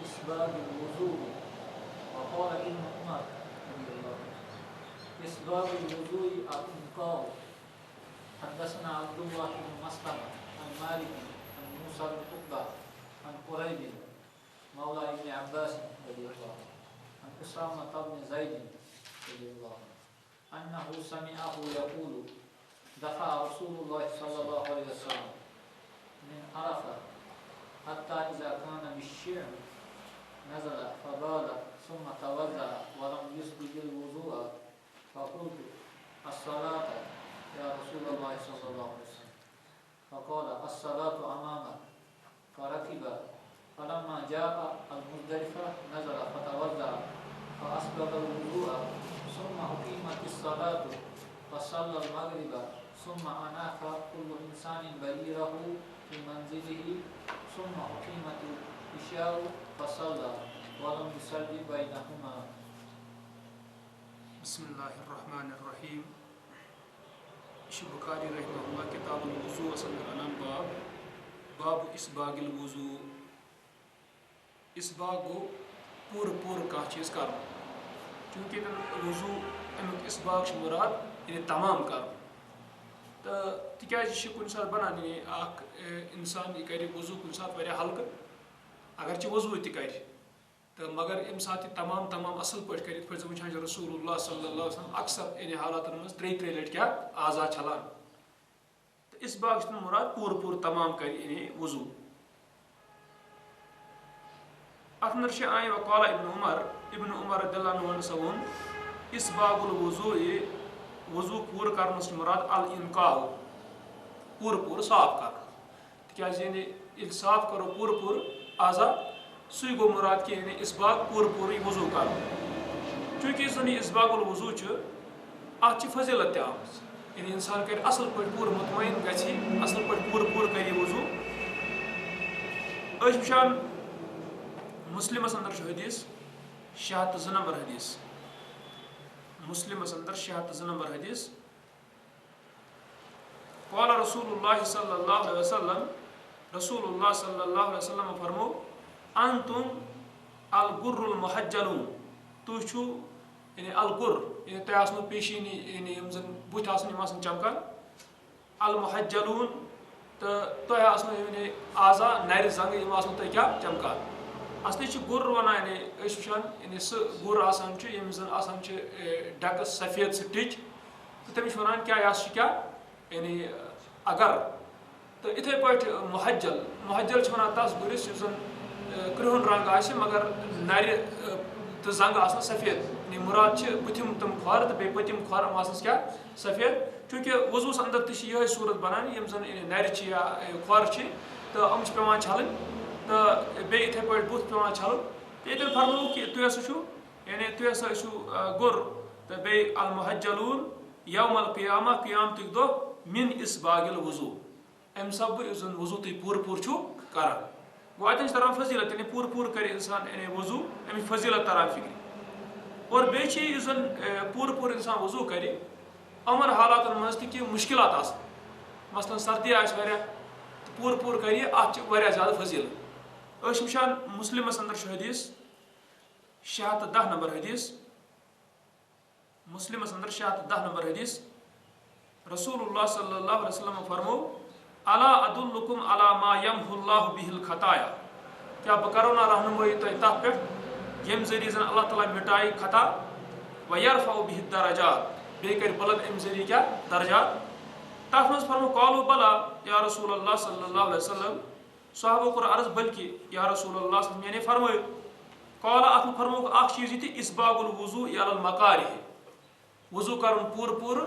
إسباب الوضوء. وقال ابن عمر رضي الله عنه إسباب الوضوء الإنقاذ. حدثنا عبد الله بن مسلمة عن مالك عن موسى بن عقبة عن قريب مولى ابن عباس رضي الله عنه عن أسامة بن زيد رضي الله عنه أنه سمعه يقول دفع رسول الله صلى الله عليه وسلم من عرفة حتى إذا كان بالشعب نزل فبال ثم توضأ ولم يسبق الوضوء فقلت الصلاة يا رسول الله صلى الله عليه وسلم فقال الصلاة أمامك فركب فلما جاء المزدلفة نزل فتوضأ فأسبغ الوضوء ثم أقيمت الصلاة فصلى المغرب ثم أناخ كل إنسان بعيره في منزله ثم أقيمت العشاء فصلى ولم يصلي بينهما. بسم الله الرحمن الرحيم. بخاری رحمہ اللہ کتاب الوضوء وسلم باب اسباغ الوضوء. اسباغ گو پور کھانا چیز کر چونکہ وضوء امیک اسباغ مراد یعنی تمام کر تو تکیازِ کن سات بنان یعنی انسان یہ کر وضوء کن سات ہلکہ اگرچہ وضوء تہ کر تو مگر ام سات تمام اصل پہ کر وچان رسول اللہ صلی اللہ علیہ وسلم اکثر یعنی حالات مز ترے لٹ کیا آزاد چھلان تو اس باغ مراد پور تمام کر یعنی وضوء. اتنر آئے وقال ابن عمر رضی اللہ عنہ سون اسباغ الوضوء وضوء پور کرنس مراد الانقاء پور صاف کر تکیاز یعنی صاف کرو پور آزاد سی گو مراد کہ یعنی اسباغ پور وضوء کر چونکہ اس اسباغ الوضوء ات فضیلت تہ آمت یعنی انسان کر اصل پہ پور مطمئن گژھِ اصل پہ پور کر وضوء. وچان مسلمس اندر حدیث 602 نمبر حدیث مسلمس اندر 602 نمبر حدیث قال رسول اللہ صلی اللہ علیہ وسلم رسول اللہ صلی اللہ علیہ وسلم فرمو انتم الغر المحجلون تو چھو یعنی الغر یعنی تہ آسنو پیشینی یعنی زن بت آسن چمکان المحجلون تو تہ آسنو یعنی اعضا نر زنگ یم آسنو تہ کیا چمکان اصلی گر ونان یعنی وچان یعنی سہ گر آسان یم زن آسان ڈکس سفید سہ ٹچ تو تمس ونان کیا یہ کیا یعنی اگر تو اتھے پہ محجل ونان تس گرس زن کرہن رنگ آسہ مگر نر تو زنگ آسن سفید یعنی مراد بتم تم کھور تو بیٚیہِ پٔتِم کھور آسنس کیا سفید چونکہ وضوٗس اندر تہ یہ صورت بنان یم زن نر یا کھور تو یم پیوان چھلن تو بیٚیہِ یِتھے پٲٹھۍ بُتھ پیوان چھلن تو ییٚتٮ۪ن فرمو کہ تُہۍ ہسا چھو یعنی تُہۍ ہسا ٲسِو گر تو بیٚیہِ المحجلون یوم القیامہ قیامتک دۄہ من اسباغ الوضوء امہ سببہٕ یُس زن وضوٗ تُہۍ پوٗرٕ چھو کران. گو اتن تران فضیلت یعنی پور کر انسان یعنی وضوء امی فضیلت تران فکر اور بیٚیہِ یُس زن پور انسان وضوء کر یِمن حالاتن مز تہِ کینٛہہ مشکلات آسان مثلاً سردی آسہِ واریاہ پور کر اتھ واریاہ زیادٕ فضیلت. وچھان مسلمس اندر حدیث 610 نمبر حدیث مسلمس اندر 610 نمبر حدیث رسول اللہ صلی اللہ علیہ وسلم فرمو الا ادلکم علی ما یمحو اللہ بہ الخطایا کیا بہ کرو نا رہنمائی تہ تتھ پہ یم ذریعہ زن اللہ تعالیٰ مٹائے خطا ویرفع بہ الدرجات بیٚیہِ کر بلند ام ذریعہ کیا درجات. تتھ مز فرمو قالوا بلا یا رسول اللہ صلی اللہ علیہ وسلم صحابہ کور عرض بلکہ یا رسول اللہ صلی اللہ علیہ وسلم یعنی فرمائے قال اتھ فرمو اخ چیز یہ اسباغ الوضوء علی المکارہ وضوء کرن پور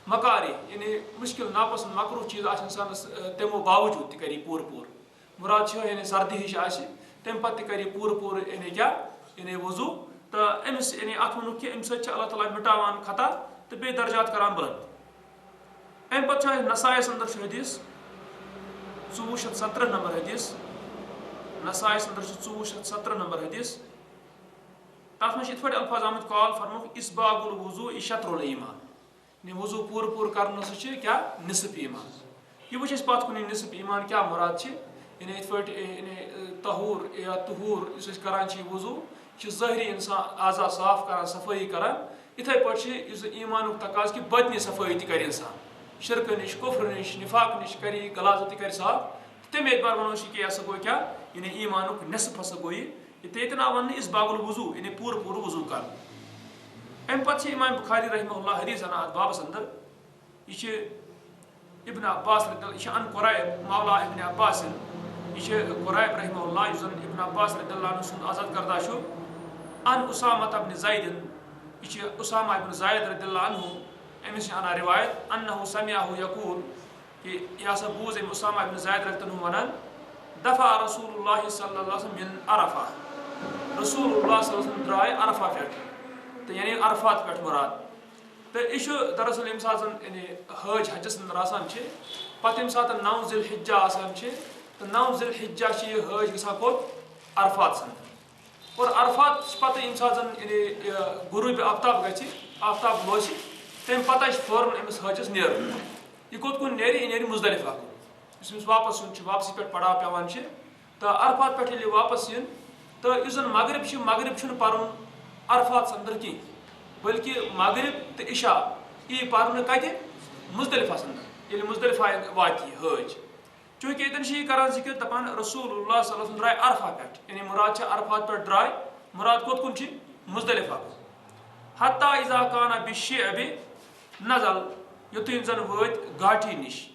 مکاری یعنی مشکل ناپسند مکروہ چیز آس انسانس تمو باوجود تہ کری پور مراد یعنی سردی ہش آسہ تم پتہ کری پور یعنی کیا یعنی وضوء تو امس یعنی ات ونو کہ ام سۭتۍ چھُ اللہ تعالیٰ مٹاوان خطا تو بیٚیہِ درجات کران بلند. ام پتہ نسائیس اندر حدیث 2417 نمبر حدیث نسائیس اندر 2417 نمبر حدیث تتھ منٛز چھِ یِتھ پٲٹھۍ الفاظ آمٕتۍ قال فرموکھ اسباغ الوضوء شطر الایمان یعنی وضوء پور کرنے سے کیا نصف ایمان. یہ وچھ پت کن نصف ایمان کیا مراد یعنی ات پٲٹھۍ یعنی طہوٗر یا طہوٗر یُس أسۍ کران چھِ یہِ وضوٗ یہِ چھِ ظٲہری اِنسان اعضا صاف کران صفٲیی کران یِتھَے پٲٹھۍ چھِ یُس ایٖمانُک تقاضہٕ کہِ بطنی صفٲیی تہِ کرِ اِنسان شرکہٕ نِش کُفرٕ نِش نِفاق نِش کرِ یہِ غلاظت تہِ کرِ صاف تَمے اعتبار وَنو أسۍ یہِ کہِ یہِ ہسا گوٚو کیٛاہ یعنی ایٖمانُک نٮ۪صف ہسا گوٚو یہِ تہٕ ییٚتٮ۪ن آو وَننہٕ اِسباغ الوضوٗ یعنی پوٗرٕ پوٗرٕ وضوٗ کرُن اَمہِ پتہٕ چھِ اِمام بُخاری رحمہ اللہ حدیٖث اَنان اَتھ بابس اندر یہِ چھِ ابن عباس یہِ چھِ ان قُرایب مولا ابن عباس یہِ چھِ قُرایب رحمہ اللہ یُس زن ابن عباس رضی اللہ عنہ سُنٛد عزت کردہ چھُ ان اسامہ ابن زیدن یہِ چھِ اسامہ ابن زید رضی اللہ عنہ أمِس چھِ انان رِوایت انہُ سمعہُ یقوٗل کہِ یہِ ہسا بوٗز أمۍ اسامہ ابن زید رضی اللہ عنہ وَنان دفع رسول اللہ صلی اللہ علیہ وسلم من عرفہ رسول اللہ صلی اللہ علیہ وسلم درٛاے عرفہ پٮ۪ٹھ تہٕ یعنی عرفات پٮ۪ٹھ مُراد تہٕ یہِ چھُ دراصل ییٚمہِ ساتہٕ زن یعنی حٲج حجس انٛدر آسان چھِ پتہٕ ییٚمہِ ساتہٕ 9 ذی الحجہ آسان چھِ تہٕ 9 ذی الحجہ چھِ یہِ حٲج گژھان کوٚت عرفاتس انٛدر اور عرفات چھِ پتہٕ ییٚمہِ ساتہٕ زن یعنی غروٗبِ آفتاب گژھِ آفتاب لوسہِ تمہِ پتہٕ چھِ فوراً أمِس حٲجس نیرُن یہِ کوٚت کُن نیرِ یہِ نیرِ مُزدلفہ کُن یُس أمِس واپس یُن چھُ واپسی پٮ۪ٹھ پڑاو پیٚوان چھِ تہٕ عرفات پٮ۪ٹھ ییٚلہِ یہِ واپس یِن تہٕ یُس زن مغرب چھُ مغرب چھُنہٕ پرُن عرفاتس انٛدر کینٛہہ بٔلکہِ مغرب تہٕ عشا یی پرنہٕ کتہِ مُزدلفس انٛدر ییٚلہِ مُزدلفہ واتہِ یہِ حٲج چوٗنٛکہِ ییٚتٮ۪ن چھِ یہِ کران ذِکر دپان رسول اللہ صلی اللہ علیہ وسلم درٛاے عرفہ پٮ۪ٹھ یعنی مُراد چھِ عرفات پٮ۪ٹھ درٛاے مُراد کوٚت کُن چھِ مُزدلفہ کُن حتیٰ اذا کانہ بِالشعب نزل یُتھُے زن وٲتۍ گاٹھی نِش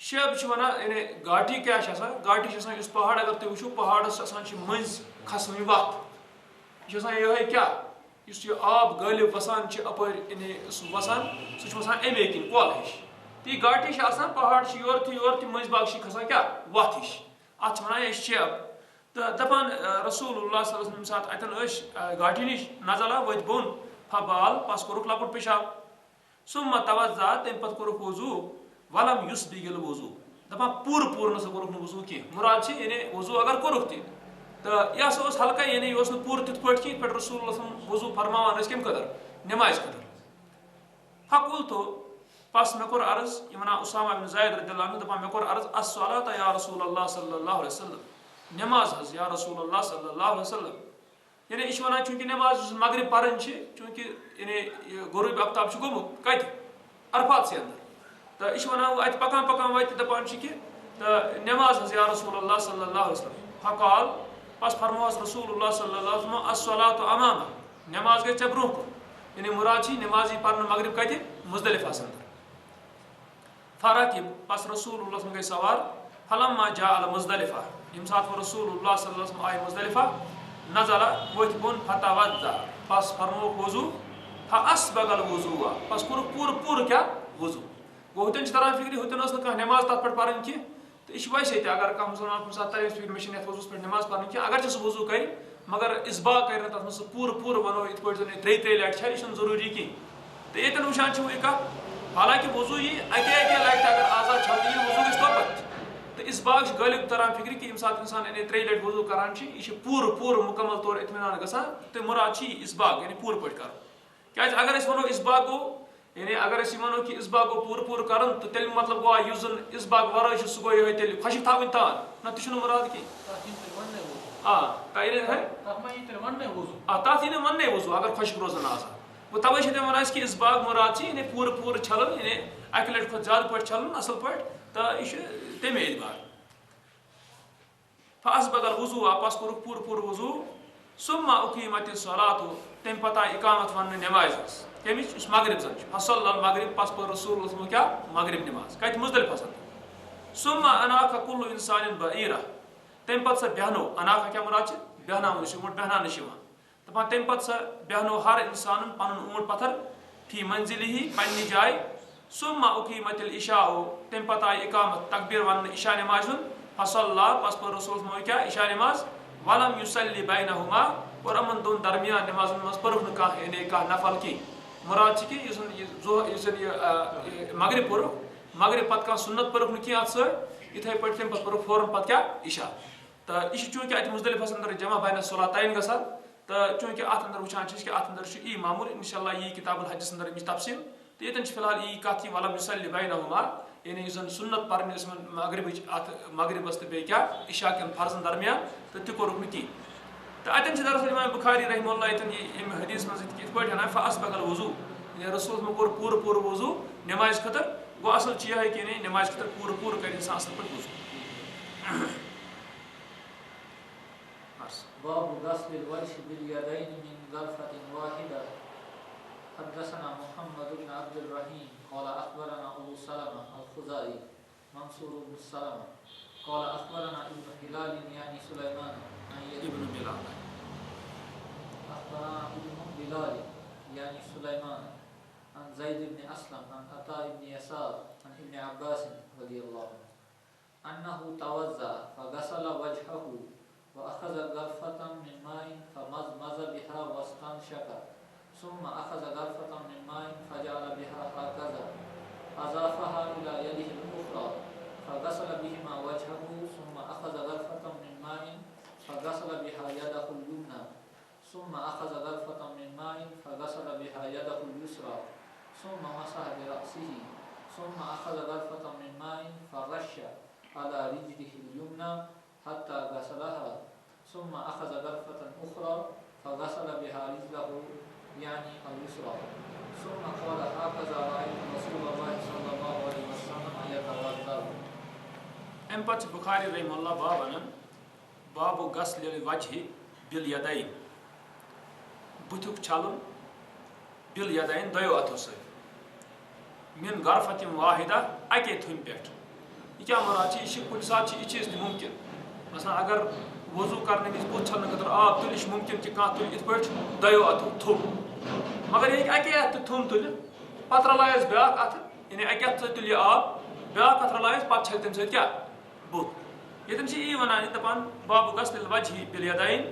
شعب چھِ ونان یعنی گاٹھی کیٛاہ چھِ آسان گاٹھی چھِ آسان یُس پہاڑ اگر تُہۍ وٕچھِو پہاڑس آسان چھِ مٔنٛزۍ کھسوٕنۍ وتھ یہِ چھِ آسان یِہوٚے کیٛاہ یُس یہِ آب غٲلب وسان چھِ اپٲرۍ یعنی سُہ وسان سُہ چھُ وسان اَمے کِنۍ کۄل ہِش تہٕ یہِ گاٹھی چھِ آسان پہاڑ چھِ یورٕ تہِ مٔنٛزۍ باغ چھِ کھسان کیٛاہ وتھ ہِش اتھ چھِ ونان أسۍ شعب تہٕ دپان رسول اللہ صلی اللہ علیہ وسلم ییٚمہِ ساتہٕ اتٮ۪ن ٲسۍ گاٹھی نِش نزلہ ؤتھۍ بۄن فبال پس کوٚرُکھ لۄکُٹ پِشاب ثم توضا تمہِ پتہٕ کوٚرُکھ وضوٗ ولم یُسبِغ الوضوٗ دپان پوٗرٕ نسا کوٚرُکھ نہٕ وضوٗ کینٛہہ مُراد چھِ یعنی وضوٗ اگر کوٚرُکھ تہِ تہٕ یہِ ہسا اوس ہلکے یعنی یہِ اوس نہٕ پوٗرٕ تِتھ پٲٹھۍ کینٛہہ یِتھ پٲٹھۍ رسول اللہ صلی اللہ علیہ وسلم وضوٗ فرماوان ٲسۍ کمہِ خٲطرٕ نٮ۪مازِ خٲطرٕ فقُلتُ پس مےٚ کوٚر عرض یہِ ونان اسامہ ابن زید رضی اللہ عنہ دپان مےٚ کوٚر عرض الصلاۃ یا رسول اللہ صلی اللہ علیہ وسلم نٮ۪ماز حظ یا رسول اللہ صلی اللہ علیہ وسلم یعنی یہِ چھِ ونان چوٗنٛکہِ نٮ۪ماز یُس مغرب پرٕنۍ چھِ چوٗنٛکہِ یعنی یہِ غروٗبِ آفتاب چھُ گوٚمُت کتہِ عرفاتسٕے انٛدر تہٕ یہِ چھِ ونان وۄنۍ اتہِ پکان واتہِ دپان چھِ کہِ تہٕ نٮ۪ماز حظ یا رسول اللہ صلی اللہ علیہ وسلم فقال پس فرموہس رسول اللہ صلی اللہ علیہ وسلم الصلاۃ امامک نٮ۪ماز گژھِ ژےٚ برونٛہہ کُن یعنی مُراد چھِ نٮ۪ماز یی پرنہٕ مغرب کتہِ مُزدلفس انٛدر فرقب پس رسول اللہ صلی اللہ علیہ وسلم گٔے سوار فلما جاء المزدلفہ ییٚمہِ ساتہٕ وۄنۍ رسول اللہ صلی اللہ علیہ وسلم آیہِ مُزدلفہ نزلہ ؤتھۍ بۄن فتوضا پس فرمووُکھ وضوٗ فاسبغ الوضوٗ پس کوٚرُکھ پوٗرٕ کیٛاہ وضوٗ گوٚو ہُتٮ۪ن چھِ تران فِکرِ ہُتٮ۪ن ٲس نہٕ کانٛہہ نٮ۪ماز تتھ پٮ۪ٹھ پرٕنۍ کینٛہہ تہٕ یہِ چھُ ویسے تہِ اگر کانٛہہ مُسلمان کُنہِ ساتہٕ ترٮ۪س فِکرِ مےٚ چھِنہٕ یتھ وضوٗوس پٮ۪ٹھ نٮ۪ماز پرٕنۍ کینٛہہ اگر چھِ سُہ وضوٗ کرِ مگر اِسباغ کرِ نہٕ تتھ منٛز سُہ پوٗرٕ ونو یِتھ پٲٹھۍ زن یہِ 3 لٹہِ چھےٚ یہِ چھُنہٕ ضروٗری کینٛہہ تہٕ ییٚتٮ۪ن وٕچھان چھِ یہِ کتھ حالانکہِ وضوٗ یی اکے لٹہِ اگر آزاد چھلنہٕ یی وضوٗ گژھِ توپتہٕ تہٕ اِسباغ چھِ غٲلب تران فِکرِ کہِ ییٚمہِ ساتہٕ اِنسان یعنی 3 لٹہِ وضوٗ کران چھِ یہِ چھِ پوٗرٕ مُکمل طور اطمینان گژھان تہٕ مُراد چھِ یہِ اِسباغ یعنی پوٗرٕ پٲٹھۍ کرُن کیٛازِ اگر أسۍ ونو اِسباغ گوٚو یعنی اگر أسۍ یہِ ونو کہِ اِسباغ گوٚو پوٗرٕ کرُن تہٕ تیٚلہِ مطلب گوٚو یُس زن اِسباغ ورٲے چھُ سُہ گوٚو یِہوٚے تیٚلہِ خۄشِک تھاوٕنۍ تان نہ تہِ چھُنہٕ مُراد کینٛہہ تتھ یی نہٕ وننٕے وضوٗ اگر خۄشِک روزان آسان گوٚو توے چھِ تِم ونان أسۍ کہِ اِسباغ مُراد چھِ یعنی پوٗرٕ چھلُن یعنی اکہِ لٹہِ کھۄتہٕ زیادٕ پٲٹھۍ چھلُن اصل پٲٹھۍ تہٕ یہِ چھُ تمے اعتبار فاسبغ الوضوٗ پس کوٚرُکھ پوٗرٕ وضوٗ ثم اقیمت الصلاۃ تمہِ پتہٕ آیہِ اقامت وننہٕ نٮ۪مازِ ہٕنٛز کمِچ یُس مغرب زن چھُ فصلی المغرب پس پٔر رسول اللہ صلی اللہ علیہ وسلم کیٛاہ مغرب نٮ۪ماز کتہِ مُزدلفس انٛدر ثم اناخ کُلُّ انسان بعیرہ تمہِ پتہٕ سۄ بیٚہنو اناخ کیٛاہ مُراد چھِ بیٚہناوُن یُس اونٛٹ بیٚہناونہٕ چھِ یِوان دپان تمہِ پتہٕ سۄ بیٚہنو ہر انسانن پنُن اونٛٹ پتھر فی منزلہِ پننہِ جایہِ ثم اقیمت العشاء تمہِ پتہٕ آیہِ اقامت تقبیٖر وننہٕ عشا نٮ۪مازِ ہُنٛد فصلیٰ پس پٔر رسول اللہ صلی اللہ علیہ وسلم کیٛاہ عشا نٮ۪ماز ولم یُصلی بینہما اور یِمن دۄن درمیان نٮ۪مازن منٛز پٔرٕکھ نہٕ کانٛہہ یعنی کانٛہہ نفل کینٛہہ مُراد چھِ کہِ یُس زن یہِ مغرب پوٚرُکھ مغرب پتہٕ کانٛہہ سُنت پٔرٕکھ نہٕ کینٛہہ اتھ سۭتۍ یِتھے پٲٹھۍ تمہِ پتہٕ پٔرٕکھ فوراً پتہٕ کیٛاہ عشا تہٕ یہِ چھُ چوٗنٛکہِ اتہِ مُزدلفس انٛدر جمع بین صلاتین گژھان تہٕ چوٗنٛکہِ اتھ انٛدر وٕچھان چھِ أسۍ کہِ اتھ انٛدر چھُ معموٗل انشاء اللہ یی کِتاب الحجس انٛدر امِچ تفصیٖل تہٕ ییٚتٮ۪ن چھِ فِلحال یی کتھ کہِ ولم یُصلی بینہما یعنی یُس زن سُنت پرنہِ ٲسۍ یِمن مغربس تہٕ بیٚیہِ کیٛاہ عشاء کٮ۪ن فرضن درمیان تہٕ تہِ کوٚرُکھ نہٕ کِہیٖنۍ. تہٕ اَتٮ۪ن چھِ دراصل اِمام بُخاری رحمہ اللہ ییٚتٮ۪ن ییٚمہِ حدیث منٛز یِتھ پٲٹھۍ وَنان فَأَسْبَغَ الْوُضوٗ یعنی رسوٗل کوٚر پوٗرٕ وضوٗ نٮ۪مازِ خٲطرٕ. گوٚو اَصٕل چھِ یِہوٚے کہِ یعنی نٮ۪مازِ خٲطرٕ پوٗرٕ کَرِ اِنسان اَصٕل پٲٹھۍ وضوٗ. باب غسل الوجه باليدين من غرفة واحدة. حدثنا محمد بن عبد الرحيم قال أخبرنا أبو سلمة الخزاعي منصور بن سلمة قال أخبرنا ابن هلال يعني سليمان ابن بلال أخبرنا ابن بلال يعني سليمان عن زيد بن أسلم عن عطاء بن يسار عن ابن عباس رضي الله عنه أنه توضأ فغسل وجهه وأخذ غرفة من ماء فمزمز بها واستنشق ثم أخذ غرفة من ماء فجعل بها هكذا أضافها إلى يده الأخرى فغسل بهما وجهه ثم أخذ غرفة من ماء فغسل بها يده اليمنى ثم أخذ غرفة من ماء فغسل بها يده اليسرى ثم مسح برأسه ثم أخذ غرفة من ماء فرش على رجله اليمنى حتى غسلها ثم أخذ غرفة أخرى فغسل بها رجله يعني اليسرى ثم قال هكذا رأيت رسول الله صلى الله عليه وسلم يتوضأ. اَمہِ پتہٕ چھِ بُخاری رحمہ اللہ باب وَنان بابُ غسلِ الوجہِ باليدين بُتھیُک چھلُن باليدين دۄیو اَتھو سۭتۍ من غرفة واحدة اَکے تھُمہِ پٮ۪ٹھ. یہِ کیٛاہ مراد چھِ یہِ چھِ کُنہِ ساتہٕ چھِ یہِ چیٖز تہِ مُمکِن مثلاً اگر وضوٗ کرنہٕ وِزِ بُتھ چھلنہٕ خٲطرٕ آب تُلہِ یہِ چھُ مُمکِن کہِ کانٛہہ تُلہِ یِتھ پٲٹھۍ دۄیو اَتھو تھوٚپ مگر یہِ ہیٚکہِ اَکے اَتھٕ تھوٚم تُلِتھ پتہٕ رلایس بیٛاکھ اَتھٕ یعنی اَکہِ اَتھٕ سۭتۍ تُلہِ یہِ آب بیٛاکھ اَتھٕ رلایس پتہٕ چھلہِ تَمہِ سۭتۍ کیٛاہ بُتھ. ییٚتٮ۪ن چھِ یی وَنان یہِ دَپان بابُ غسلِ الوجہِ باليدين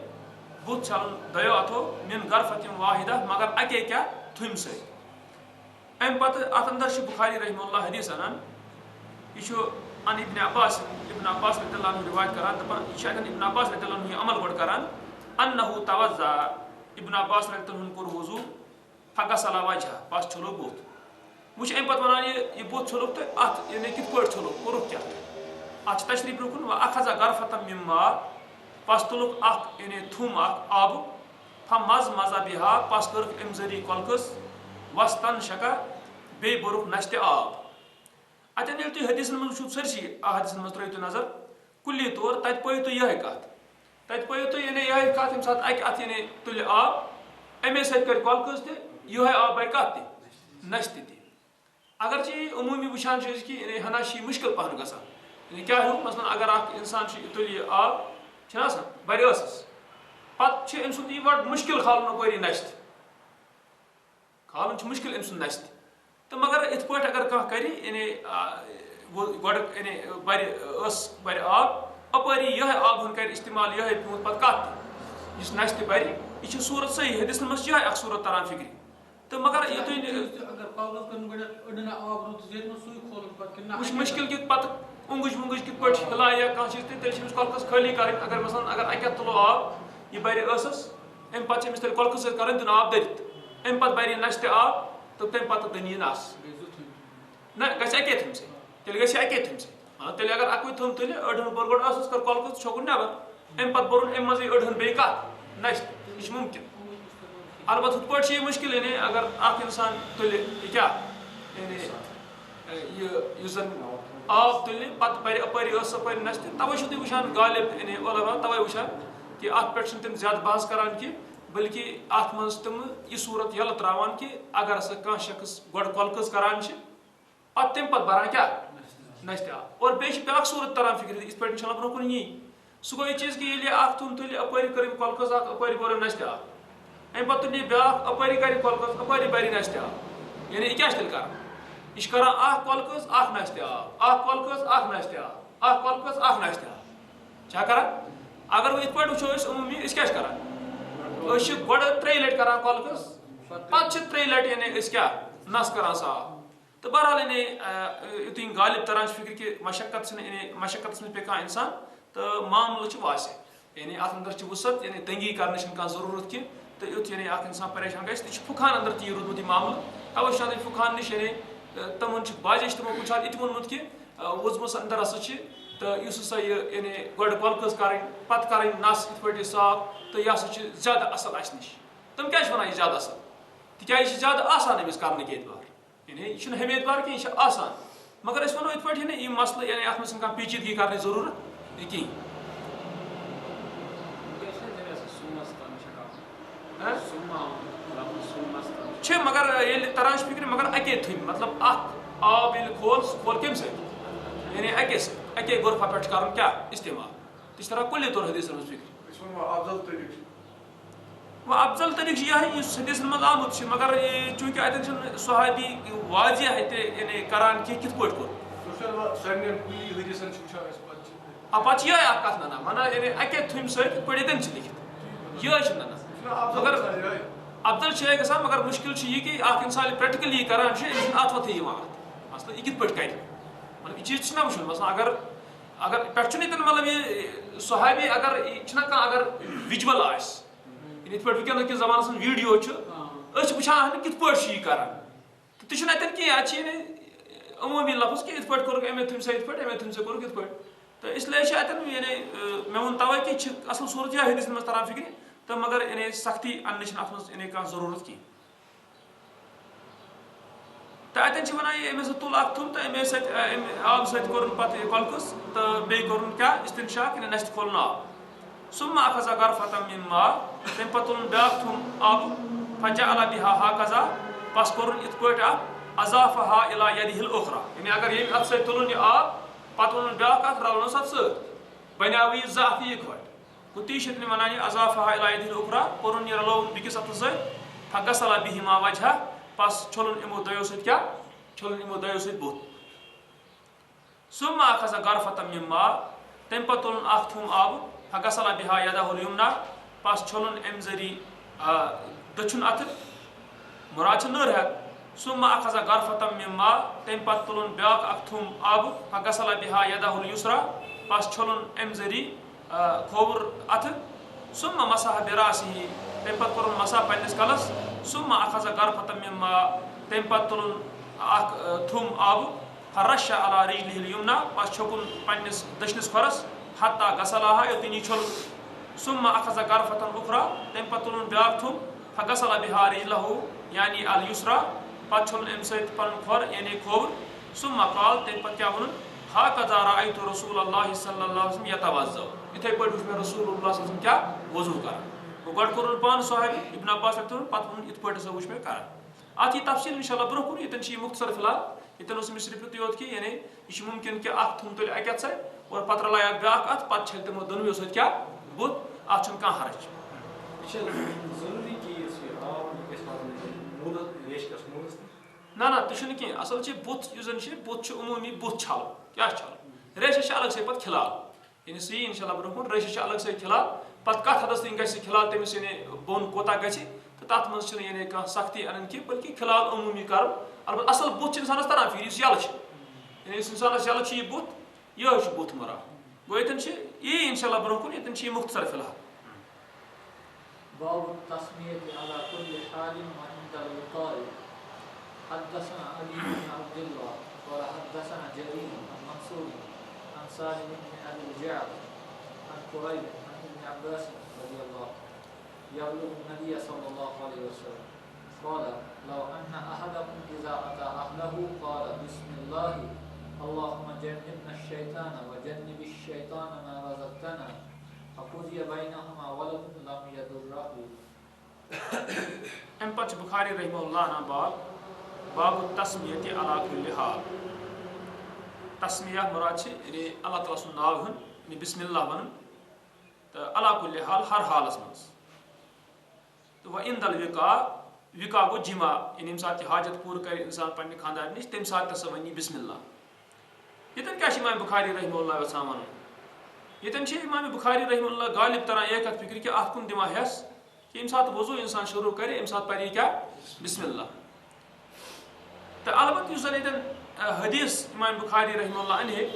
بُتھ چھلُن دۄیو اَتھو من غرفة واحدة مگر اَکے کیٛاہ تھُمہِ سۭتۍ. اَمہِ پتہٕ اَتھ اندر چھُ بُخاری رحمہ اللہ حدیث اَنان یہِ چھُ ان ابن عباس رضی اللہ عنہ رِوایت کران دَپان یہِ چھُ اَتٮ۪ن ابن عباس رضی اللہ عنہ یہِ عمل گۄڈٕ کران انہُ توضأ ابن عباس رضی اللہ عنہ کوٚر وضوٗ فغسل وجهه بس چھوٚلُکھ بُتھ. وۄنۍ چھُ اَمہِ پتہٕ وَنان یہِ بُتھ چھوٚلُکھ تہٕ اَتھ یعنی کِتھ پٲٹھۍ چھوٚلُکھ کوٚرُکھ کیٛاہ اَتھ چھِ تشریٖح برونٛہہ کُن وَأَخَذَ غرفة من ماء پس تُلُکھ اکھ یعنی تھوٚم اکھ آبُک فمزمز بها پس کٔرٕکھ اَمہِ ذٔریعہٕ کۄلکٔس واستنشق بیٚیہِ بوٚرُکھ نشتہِ آب. اَتٮ۪ن ییٚلہِ تُہۍ حدیثن منٛز وٕچھِو سٲرسٕے حدیثن منٛز ترٲیِو تُہۍ نظر کُلی طور تَتہِ پٲیِو تُہۍ یِہے کَتھ تَتہِ پٲیِو تُہۍ یعنی یِہے کَتھ ییٚمہِ ساتہٕ اَکہِ اَتھٕ یعنی تُلہِ آب اَمے سۭتۍ کَرِ کۄلکٔس تہِ یِہوے آب بَرِ کَتھ تہِ نشتہِ تہِ. اگرچہِ یہِ عموٗمی وٕچھان چھِ أسۍ کہِ یعنی ہنا چھِ یہِ مُشکِل پہن گژھان یعنی کیٛاہ ہیوٗ مثلاً اگر اکھ اِنسان چھُ یہِ تُلہِ یہِ آب چھُنہ آسان بَرِ ٲسَس پتہٕ چھُ أمۍ سُنٛد یہِ بَڑٕ مُشکِل کھالُن اَپٲری نشتہِ کھالُن چھُ مُشکِل أمۍ سُنٛد نشتہِ تہٕ مگر یِتھ پٲٹھۍ اگر کانٛہہ کَرِ یعنی گۄڈٕ یعنی بَرِ ٲسَس بَرِ آب اَپٲری یِہوے آب ہُنٛد کَرِ اِستعمال یِہوے پیوٗنٛت پَتہٕ کَتھ تہِ یُس نشتہِ بَرِ یہِ چھِ صوٗرت صحیح حدیثن منٛز چھِ یِہوے اکھ صوٗرت تران فِکرِ تہٕ مگر یہِ تُہۍ وٕچھ مُشکِل کہِ پَتہٕ اوٚنٛگٕج ووٚنٛگٕج کِتھ پٲٹھۍ ہِلایہِ یا کانٛہہ چیٖز تہٕ تیٚلہِ چھِ أمِس کۄلکَس خٲلی کَرٕنۍ اگر مثلاً اگر اَکہِ اَتھٕ تُلو آب یہِ بَرِ ٲسَس اَمہِ پَتہٕ چھِ أمِس تیٚلہِ کۄلکہٕ سۭتۍ کَرٕنۍ دیُن آب دٔرِتھ اَمہِ پَتہٕ بَرِ یہِ نشتہِ آب تہٕ تَمہِ پَتہٕ دٕنہِ یہِ نَس نہ گژھِ اَکے تھٔمۍ سۭتۍ تیٚلہِ گژھِ یہِ اَکے تھٔمۍ سۭتۍ تیٚلہِ اگر اَکُے تھوٚم تُلہِ أڑہن بوٚر گۄڈٕ ٲسَس کٔر کۄلکہٕ چھوٚکُن نٮ۪بر اَمہِ پَتہٕ بوٚرُن اَمہِ منٛزٕے أڑہن بیٚیہِ کَتھ نشتہِ یہِ چھُ مُمکِن. البتہٕ ہُتھ پٲٹھۍ چھِ یہِ مُشکِل یعنی اگر اکھ اِنسان تُلہِ یہِ کیٛاہ یعنی یہِ یُس زن آب تُلہِ پتہٕ بَرِ اَپٲری ٲسَس اَپٲری نشتہِ تَوے چھِو تُہۍ وٕچھان غالب یعنی علما تَوے وٕچھان کہِ اَتھ پٮ۪ٹھ چھِنہٕ تِم زیادٕ بحث کران کینٛہہ بٔلکہِ اَتھ منٛز تِم یہِ صوٗرت یَلہٕ ترٛاوان کہِ اگر ہسا کانٛہہ شخص گۄڈٕ کۄلکٔس کران چھِ پتہٕ تَمہِ پتہٕ بَران کیٛاہ نشتہِ آب اور بیٚیہِ چھِ بیٛاکھ صوٗرت تران فِکرِ یِتھ پٲٹھۍ اِنشاء اللہ برونٛہہ کُن یی سُہ گوٚو یہِ چیٖز کہِ ییٚلہِ اکھ تھوٚم تُلہِ اَپٲری کٔر أمۍ کۄلکٔس اکھ اَپٲری بوٚر أمۍ نشتہِ آب اَمہِ پتہٕ تُلہِ یہِ بیٛاکھ اَپٲری کَرِ کۄلکٔس اَپٲری بَرِ نشتہِ آب یعنی یہِ کیٛاہ چھِ تیٚلہِ کران یہِ چھِ کران اکھ کۄلکٔس اکھ نشتہِ آب اکھ کۄلکٔس اکھ نشتہِ آب اکھ کۄلکٔس اکھ نشتہِ آب چھا کران اگر وۄنۍ یِتھ پٲٹھۍ وٕچھو أسۍ عموٗمی أسۍ کیٛاہ چھِ کران أسۍ چھِ گۄڈٕ 3 لَٹہِ کران کۄلکٔس پتہٕ چھِ 3 لَٹہِ یعنی أسۍ کیٛاہ نَس کران صاف تہٕ بہرحال یعنی یُتھُے غالب تران چھِ فِکرِ کہِ مشقت چھِنہٕ یعنی مشقتَس منٛز پیٚیہِ کانٛہہ اِنسان تہٕ معاملہٕ چھُ واسہِ یعنی اَتھ اندر چھِ وُسعت یعنی تنٛگی کرنٕچ چھِنہٕ کانٛہہ ضروٗرت کینٛہہ تہٕ یُتھ یعنی اکھ اِنسان پریشان گژھِ تہِ چھُ فُقہن اندر تہِ یہِ روٗدمُت یہِ معاملہٕ تَوے چھُ آسان فُقہن نِش یعنی تمن باجے تمو کن سات یہ وونمت کہ وزمس اندر ہسا تو اس ہسا یہ یعنی گۄڈٕ کۄلکٔژ کَرٕنۍ پَتہٕ کَرٕنۍ نَس یِتھ پٲٹھۍ صاف تہٕ یہِ ہسا چھِ زیادٕ اَصٕل اَسہِ نِش تِم کیٛازِ چھِ وَنان یہِ زیادٕ اَصٕل تِکیٛازِ یہِ چھِ زیادٕ آسان أمِس کَرنٕکۍ اعتبار یعنی یہِ چھُنہٕ ہُمہِ اعتبار کینٛہہ یہِ چھِ آسان مگر أسۍ وَنو یِتھ پٲٹھۍ نہٕ یِم مَسلہٕ یعنی اَتھ منٛز چھِنہٕ کانٛہہ پیچیدگی کَرنٕچ ضروٗرت کِہیٖنۍ چھِ مگر ییٚلہِ تران چھِ فِکرِ مگر اَکے تھٔنۍ مطلب اَکھ آب ییٚلہِ کھول سُہ کھول کَمہِ سۭتۍ یعنی اَکے سۭتۍ اَکے غرفہ پٮ۪ٹھ چھُ کَرُن کیٛاہ اِستعمال تہِ چھِ تران کُلہِ طور حدیٖثَن منٛز فِکرِ وۄنۍ افضل طریٖقہٕ چھُ یِہوٚے یُس حدیٖثَن منٛز آمُت چھُ مگر چوٗنٛکہِ اَتٮ۪ن چھُنہٕ صحابی واضح اَتہِ یعنی کَران کہِ کِتھ پٲٹھۍ کوٚر پَتہٕ چھِ یِہوٚے اَکھ کَتھ نَنان وَنان یعنی اَکے تھٔمۍ سۭتۍ یِتھ پٲٹھۍ ییٚتٮ۪ن چھِ لیکھِتھ یِہوٚے چھِ نَنان مگر افضل چھِ یِہوٚے گژھان مگر مُشکل چھُ یہِ کہِ اَکھ اِنسان ییٚلہِ پرٛٮ۪کٹِکٔلی یہِ کَران چھُ أمِس چھُنہٕ اَتھ وَتھٕے یِوان اَتھ مثلاً یہِ کِتھ پٲٹھۍ کَرِ مطلب یہِ چیٖز چھُنہ وٕچھُن مثلاً اگر پٮ۪ٹھٕ چھُنہٕ ییٚتٮ۪ن مطلب یہِ صحابی اگر یہِ چھُنہ کانٛہہ اگر وِجوَل آسہِ یِتھ پٲٹھۍ وٕنکٮ۪ن کِس زمانَس منٛز ویٖڈیو چھُ أسۍ چھِ وٕچھان کِتھ پٲٹھۍ چھُ یہِ کَران تہٕ تہِ چھُنہٕ اَتٮ۪ن کینٛہہ اَتہِ چھِ یعنی عموٗمی لفظ کہِ یِتھ پٲٹھۍ کوٚرُکھ اَمے تھٔمۍ سا یِتھ پٲٹھۍ اَمے تھٔمۍ سا کوٚرُکھ یِتھ پٲٹھۍ تہٕ اِسلیے چھِ اَتٮ۪ن یعنی مےٚ ووٚن تَوَے کہِ یہِ چھِ اَصٕل صوٗرت یِہوٚے حدیٖثَن منٛز تران فِکرِ تہٕ مگر یعنی سختی اَننٕچ چھِنہٕ اَتھ منٛز یعنی کانٛہہ ضروٗرت کینٛہہ تہٕ اَتٮ۪ن چھِ وَنان یہِ أمۍ ہسا تُل اکھ تھوٚم تہٕ اَمے سۭتۍ اَمہِ آبہٕ سۭتۍ کوٚرُن پَتہٕ یہِ کۄلکٔژ تہٕ بیٚیہِ کوٚرُن کیٛاہ اِستِنشاق یعنی نَستہِ کھولُن آب سُمہ اَکھزا غرفة من ماء تَمہِ پَتہٕ تُلُن بیٛاکھ تھوٚم آبہٕ فجعل بها هكذا پَس کوٚرُن یِتھ پٲٹھۍ اکھ اضافها الى يده الاخرى یعنی اگر ییٚمہِ اَتھٕ سۭتۍ تُلُن یہِ آب پَتہٕ اوٚنُن بیٛاکھ اکھ رَلوُنَس اَتھ سۭتۍ بَنیٛاو یہِ زٕ اَکھ یِکوَٹہٕ گوٚو تی چھِ تِم وَنان یہِ اضافها الى يده الاخرى کوٚرُن یہِ رَلووُن بیٚکِس اَتھَس سۭتۍ فغسل بهما وجهه پَس چھوٚلُن یِمو دۄیو سۭتۍ کیٛاہ چھوٚلُن یِمو دۄیو سۭتۍ بُتھ سُمہ اَکھزا غرفة من ماء تَمہِ پَتہٕ تُلُن اکھ تھوٚم آبہٕ فغسل بها يده اليمنى پَس چھوٚلُن اَمہِ ذٔریعہٕ دٔچھُن اَتھٕ مُراد چھِ نٔر ہٮ۪تھ سُمہ اَکھزا غرفة من ماء تَمہِ پَتہٕ تُلُن بیٛاکھ اکھ تھوٚم آبہٕ فغسل بها يده اليسرى پَس چھوٚلُن اَمہِ ذٔریعہٕ کھووُر اَتھٕ سُمہ مسح براسه تَمہِ پَتہٕ کوٚرُن مسح پنٛنِس کَلَس سُمہ اَکھزا غرفة من ماء تَمہِ پَتہٕ تُلُن اکھ تھوٚم آبہٕ فرش على رجله اليمنى پَس چھوٚکُن پنٛنِس دٔچھنِس کھۄرَس حتى غسلها یوٚتن یہِ چھوٚل سُمہ اَکھزا غرفة اخرى تَمہِ پَتہٕ تُلُن بیٛاکھ تھوٚم فغسل بها رجله یعنی اليسرى پَتہٕ چھوٚلُن اَمہِ سۭتۍ پَنُن کھۄر یعنی کھووُر سُمہ قال تَمہِ پَتہٕ کیٛاہ ووٚنُن هكذا رأيت رسول الله صلى الله عليه وسلم يتوضأ یِتھَے پٲٹھۍ وٕچھ مےٚ رسول اللہ صلی اللہ علیہ وسلم کیٛاہ وضوٗ کران گوٚو گۄڈٕ کوٚرُن پانہٕ صحابی ابن عباس پٮ۪ٹھ تُلُن پَتہٕ ووٚنُن یِتھ پٲٹھۍ ہسا وٕچھ مےٚ کران اَتھ یی تفصیٖل اِنشاء اللہ برونٛہہ کُن ییٚتٮ۪ن چھِ یہِ مُختصر فِلحال ییٚتٮ۪ن اوس أمِس صرف یُتُے یوت کہِ یعنی یہِ چھُ مُمکِن کہِ اکھ تھوٚم تُلہِ اَکہِ اَتھٕ سۭتۍ اور پَتہٕ رَلایہِ اکھ بیٛاکھ اَتھ پَتہٕ چھَلہِ تِمو دۄنوٕیو سۭتۍ کیٛاہ بُتھ اَتھ چھُنہٕ کانٛہہ حرج نہ تہِ چھُنہٕ کینٛہہ اَصٕل چھِ بُتھ یُس زَن چھِ بُتھ چھُ عموٗمی بُتھ چھَلُن کیٛاہ چھِ چھَلُن ریشَس چھِ الگ سے پَتہٕ کھِلال یعنی سُہ یی اِنشاء اللہ برونٛہہ کُن ریشَس چھِ الگ سے کھِلال پَتہٕ کَتھ حدس تام گژھِ کھِلال تٔمِس یعنی بۄن کوتاہ گژھِ تہٕ تَتھ منٛز چھِنہٕ یعنی کانٛہہ سختی اَنٕنۍ کینٛہہ بٔلکہِ کھِلال عموٗمی کَرُن البتہ اَصٕل بُتھ چھِ اِنسانَس تران فِکرِ یُس یَلہٕ چھِ یعنی یُس اِنسانَس یَلہٕ چھُ یہِ بُتھ یِہوٚے چھُ بُتھ مُراد گوٚو ییٚتٮ۪ن چھِ یی اِنشاء اللہ برونٛہہ کُن ییٚتٮ۪ن چھِ یہِ مُختصر فِلحال حدثنا علي بن عبد الله قال حدثنا جرير عن منصور عن سالم بن ابي الجعد عن قريب عن ابن عباس رضي الله يبلغ النبي صلى الله عليه وسلم قال لو ان احدكم اذا اتى اهله قال بسم الله اللهم جنبنا الشيطان وجنب الشيطان ما رزقتنا فقضي بينهما ولد لم يضره. امہِ پتہٕ چھُ بُخاری رحمہ اللہ انان باب تسمیت علی کُلہِ حال تسمیہ مُراد چھِ یعنی اللہ تعالیٰ سُنٛد ناو ہیوٚن یعنی بسم اللہ وَنُن تہٕ علی کُلہِ حال ہر حالس منٛز تہٕ وۄنۍ اِن دل وِکا گوٚو جِما یعنی ییٚمہِ ساتہٕ یہِ حاجت پوٗرٕ کرِ اِنسان پننہِ خانٛدارِ نِش تمہِ ساتہٕ تہِ ہسا وَنہِ یہِ بسم اللہ ییٚتٮ۪ن کیٛاہ چھِ امام بُخاری رحمہ اللہ یژھان وَنُن ییٚتٮ۪ن چھِ امام بُخاری رحمہ اللہ غالب تران ایک کَتھ فِکرِ کہِ اَتھ کُن دِوان ہٮ۪س کہِ ییٚمہِ ساتہٕ وضوٗ اِنسان شروٗع کرِ اَمہِ ساتہٕ پَرِ یہِ کیٛاہ بسم اللہ تہٕ البتہ یُس زَن ییٚتٮ۪ن حدیٖث امام بُخاری رحمہ اللہ اَنہِ ہے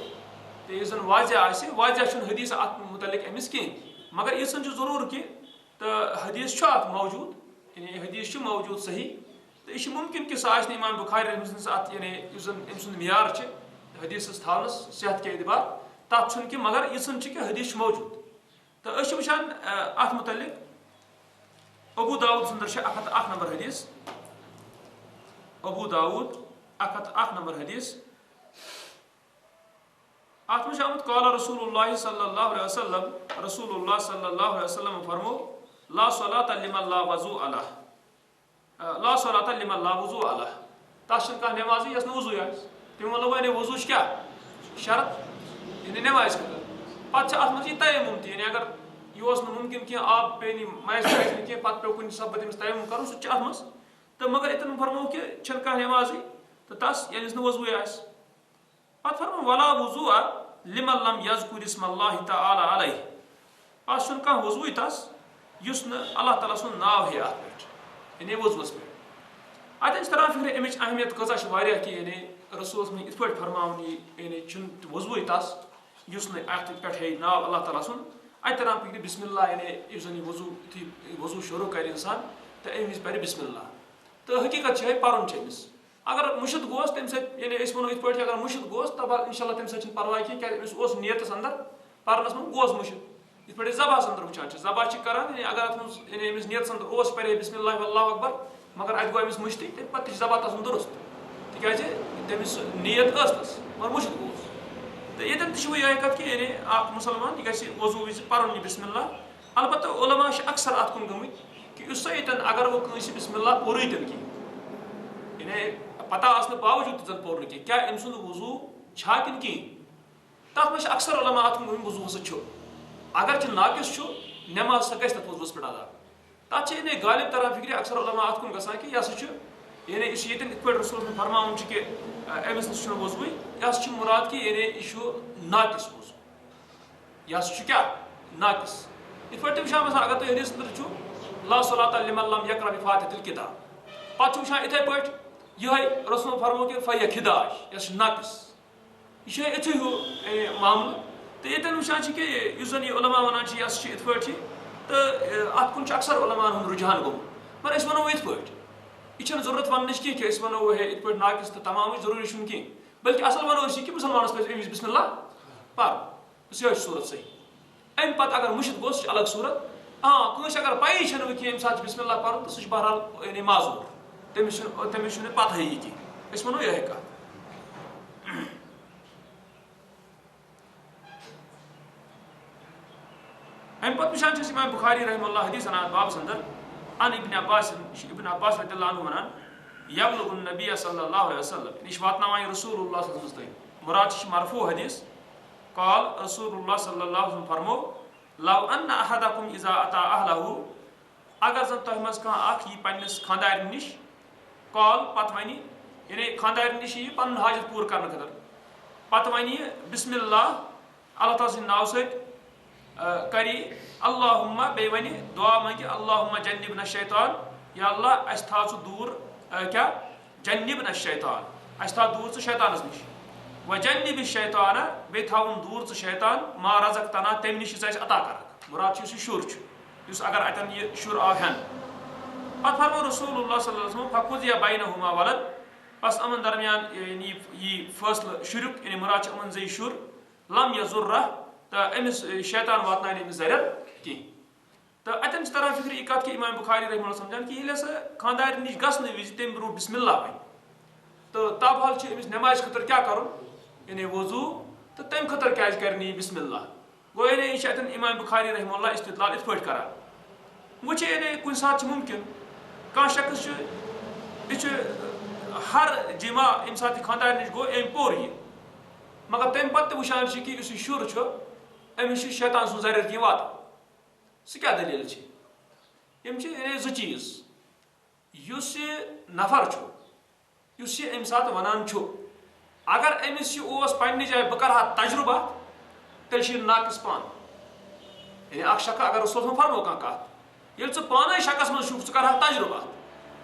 تہٕ یُس زَن واضح آسہِ واضح چھُنہٕ حدیٖث اَتھ مُتعلق أمِس کینٛہہ مگر یِژھن چھُ ضروٗر کہِ تہٕ حدیٖث چھُ اَتھ موجوٗد یعنی حدیٖث چھُ موجوٗد صحیح تو یہ ممکن کہ سہ امام بخاری رحمۃ اللہ ات یعنی اس سند معیار حدیث تھونس صحت کے اعتبار تب کہ مگر یہ کہ حدیث موجود تو وچان ات متعلق ابو داود سندر 101 نمبر حدیث ابو داود 101 نمبر حدیث ات میں آمت قال رسول اللہ صلی اللہ علیہ وسلم رسول اللہ صلی اللہ علیہ وسلم فرمو لا صلاۃ لمن لا وضوء علیہ لا صلاۃ لمن لا وضوء علیہ تس کھانا نماز یس وضو تم مطلب یعنی وضو کیا شرط یعنی نماز خاطر پتہ ات مجھ یہ تیمم تہ یعنی اگر یہ ممکن کی آب پی میسر آئی کی پتہ پیو کن سبب تمس تیمم کرن سہ ات مز تو مگر اتن فرمو کہ کھانا نماز تو تس یعنی وضو پتہ فرمو ولا وضوء لمن لم یذکر اسم اللہ تعالی علیہ پتہ چھُنہٕ کانٛہہ وضوٗ تس یُس نہٕ اللہ تعالیٰ سُنٛد ناو ہے اتھ پٮ۪ٹھ یعنی وضوٗوس پٮ۪ٹھ اتٮ۪ن چھِ تران فکرِ امِچ اہمیت کۭژاہ چھِ واریاہ کہ یعنی رسوٗلس منٛز یِتھ پٲٹھۍ فرماوُن یہِ یعنی چھُنہٕ وضوٗوٕے تس یُس نہٕ اتھ پٮ۪ٹھ ہے ناو اللہ تعالیٰ سُنٛد اتہِ تران فکرِ بسم اللہ یعنی یُس زن یہِ وضوٗ یُتھُے وضوٗ شروٗع کرِ انسان تہٕ امہِ وِزِ پرِ بسم اللہ تہٕ حقیٖقت چھِ پرُن چھُ أمِس اگر مُشِد گوس تمہِ سۭتۍ یعنی أسۍ وَنو یِتھ پٲٹھۍ اگر مُشِد گوس تب انشاء اللہ تمہِ سۭتۍ چھُنہٕ پرواے کینٛہہ کیٛازِ أمِس اوس نیتس اندر پرنس منٛز گوس مُشِد یِتھ پٲٹھۍ أسۍ ذبحس اندر وٕچھان چھِ ذبح چھِ کران یعنی اگر اتھ منٛز یعنی أمِس نیتس اندر اوس پرے بسم اللہ واللہ اکبر مگر اتہِ گوٚو أمِس مٔشتٕے تمہِ پتہٕ تہِ چھِ ذبح تس درست تِکیٛازِ تٔمِس نیت ٲس تس مگر مُشِد گوس تہٕ ییٚتٮ۪ن تہِ چھِ وۄنۍ یِہوٚے کتھ کہ یعنی اکھ مُسلمان یہِ گژھِ وضوٗ وِزِ پرُن یہِ بسم اللہ البتہ علما چھِ اکثر اتھ کُن گٔمٕتۍ کہ یُس سا ییٚتٮ۪ن اگر وۄنۍ کٲنٛسہِ بسم اللہ پوٚرُے تہِ نہٕ کِہیٖنۍ یعنی پتہ آسنہٕ باوجوٗد تہِ زن پوٚر نہٕ کینٛہہ کیٛاہ أمۍ سُنٛد وضوٗ چھا کِنہٕ کِہیٖنۍ تتھ منٛز چھِ اکثر علما اتھ کُن گٔمٕتۍ وضوٗ ہسا چھُ اگر چھ ناقص چھُ نٮ۪ماز سۄ گژھِ تتھ وضوٗوس پٮ۪ٹھ ادا تتھ چھِ یعنی غالب تران فکرِ اکثر علما اتھ کُن گژھان کہ یہِ ہسا چھُ یعنی یُس ییٚتٮ۪ن یِتھ پٲٹھۍ رسوٗلَس منٛز فرماوُن چھُ کہ أمِس نِش چھُنہٕ وضوٗوٕے یہِ ہسا چھُ مُراد کہ یعنی یہِ چھُ ناقص وضوٗ یہِ ہسا چھُ کیٛاہ ناقص یِتھ پٲٹھۍ تہِ وٕچھان مثلاً اگر تُہۍ حدیث اندر چھُ لا صلاۃ لمن لم یقرأ بفاتحة الکتاب پتہٕ چھُ وٕچھان یِتھے پٲٹھۍ یِہوٚے رسوٗل فرمو کہ فیہ خداش یۄس چھِ ناقص یہِ چھُ یِتھُے ہیوٗ معاملہٕ تہٕ ییٚتٮ۪ن وٕچھان چھِ کہ یُس زن یہِ علما ونان چھِ یہِ ہسا چھِ یِتھ پٲٹھۍ چھِ تہٕ اتھ کُن چھُ اکثر علماہن ہُنٛد رُجحان گوٚمُت مگر أسۍ ونو یِتھ پٲٹھۍ یہِ چھنہٕ ضروٗرت وننٕچ کینٛہہ کہ أسۍ ونو ہے یِتھ پٲٹھۍ ناقص تہٕ تمامٕے ضروٗری چھُنہٕ کینٛہہ بلکہ اصل ونو أسۍ یہِ کہ مُسلمانس پزِ أمِس بسم اللہ پرُن بس یِہوٚے چھِ صوٗرت صحیح امہِ پتہٕ اگر مُشِد گوٚو سُہ چھِ الگ صوٗرت کٲنٛسہِ اگر پیی چھنہٕ وۄنۍ کینٛہہ ییٚمہِ ساتہٕ چھُ بسم اللہ پرُن تہٕ سُہ چھُ بہرحال یعنی معذوٗر تٔمِس چھُنہٕ پتہٕے کینٛہہ أسۍ ونو یِہوٚے کتھ امہِ پتہٕ وٕچھان چھِ أسۍ امام بخاری رحمہ اللہ حدیث انان بابس اندر ان ابن عباس رضی اللہ عنہ ونان یبلغ النبی صلی اللہ علیہ وسلم یہِ چھِ واتناوان یہِ رسول اللہ صلی اللہ علیہ وسلم مراد چھِ مرفوع حدیث قال رسول اللہ صلی اللہ علیہ وسلم فرمو لو ان احدکم اذا اتی اہلہ اگر زن تۄہہِ منٛز کانٛہہ اکھ یی پننِس خانٛدارِ نِش قال پتہٕ ونہِ یعنی خانٛدارِ نِش یی پنُن حاجت پوٗرٕ کرنہٕ خٲطرٕ پتہٕ ونہِ یہِ بسم اللہ اللہ تعالیٰ سٕنٛدِ ناوٕ سۭتۍ کری اللہُمہ بیٚیہِ ونہِ دعا منگہِ اللہُمہ جنبنا الشیطان یا اللہ اسہِ تھاو ژٕ دوٗر کیٛاہ جنبنا الشیطان اسہِ تھاو دوٗر ژٕ شیطانس نِش وجنب الشیطان بیٚیہِ تھاوُن دوٗر ژٕ شیطان ما رزقتنا تمہِ نِش یُس اَسہِ عطا کرکھ مُراد چھُ یُس یہِ شُر چھُ یُس اگر اتٮ۪ن یہِ شُر آو ہٮ۪نہٕ پتہٕ فرمو رسول اللہ صلی اللہ علیہ وسلم فقضی بینہما ولد بس یِمن درمیان یی فٲصلہٕ شُریُک یعنی مُراد چھُ یِمن زٕ یہِ شُر لم یضرہ تہٕ أمِس شیطان واتناوِ نہٕ أمِس زرٮ۪ر کینٛہہ تہٕ اتٮ۪ن چھِ تران فکرِ یہِ کتھ کہ امام بخاری رحمہ اللہ سمجھان کہ ییٚلہِ ہسا خانٛدارِ نِش گژھنہٕ وِزِ تمہِ برونٛہہ بسم اللہ وَنہِ تہٕ تابحال چھُ أمِس نٮ۪مازِ خٲطرٕ کیٛاہ کرُن یعنی وضوٗ تہٕ تمہِ خٲطرٕ کیٛازِ کرِ نہٕ یہِ بسم اللہ گوٚو یعنی یہِ چھِ اتٮ۪ن امام بخاری رحمہ اللہ استدلال یِتھ پٲٹھۍ کران وۄنۍ چھِ یعنی کُنہِ ساتہٕ چھُ مُمکِن کانٛہہ شخص چھُ یہِ چھُ ہر جمعہ ییٚمہِ ساتہٕ یہِ خانٛدارِ نِش گوٚو أمۍ پوٚر یہِ مگر تمہِ پتہٕ تہِ وٕچھان چھِ کہ یُس یہِ شُر چھُ أمِس چھُ شیطان سُنٛد زرٮ۪ر کینٛہہ واتان سُہ کیٛاہ دٔلیٖل چھِ یِم چھِ یعنی زٕ چیٖز یُس یہِ نفر چھُ یُس یہِ اَمہِ ساتہٕ ونان چھُ اگر أمِس یہِ اوس پننہِ جایہِ بہٕ کرٕ ہا تجرُبہ تیٚلہِ چھُ یہِ ناقص پانہٕ یعنی اکھ شخص اگر رسول صٲبن فرمو کانٛہہ کتھ ییٚلہِ ژٕ پانے شکس منٛز چھُکھ ژٕ کرٕ ہا تجرُبہ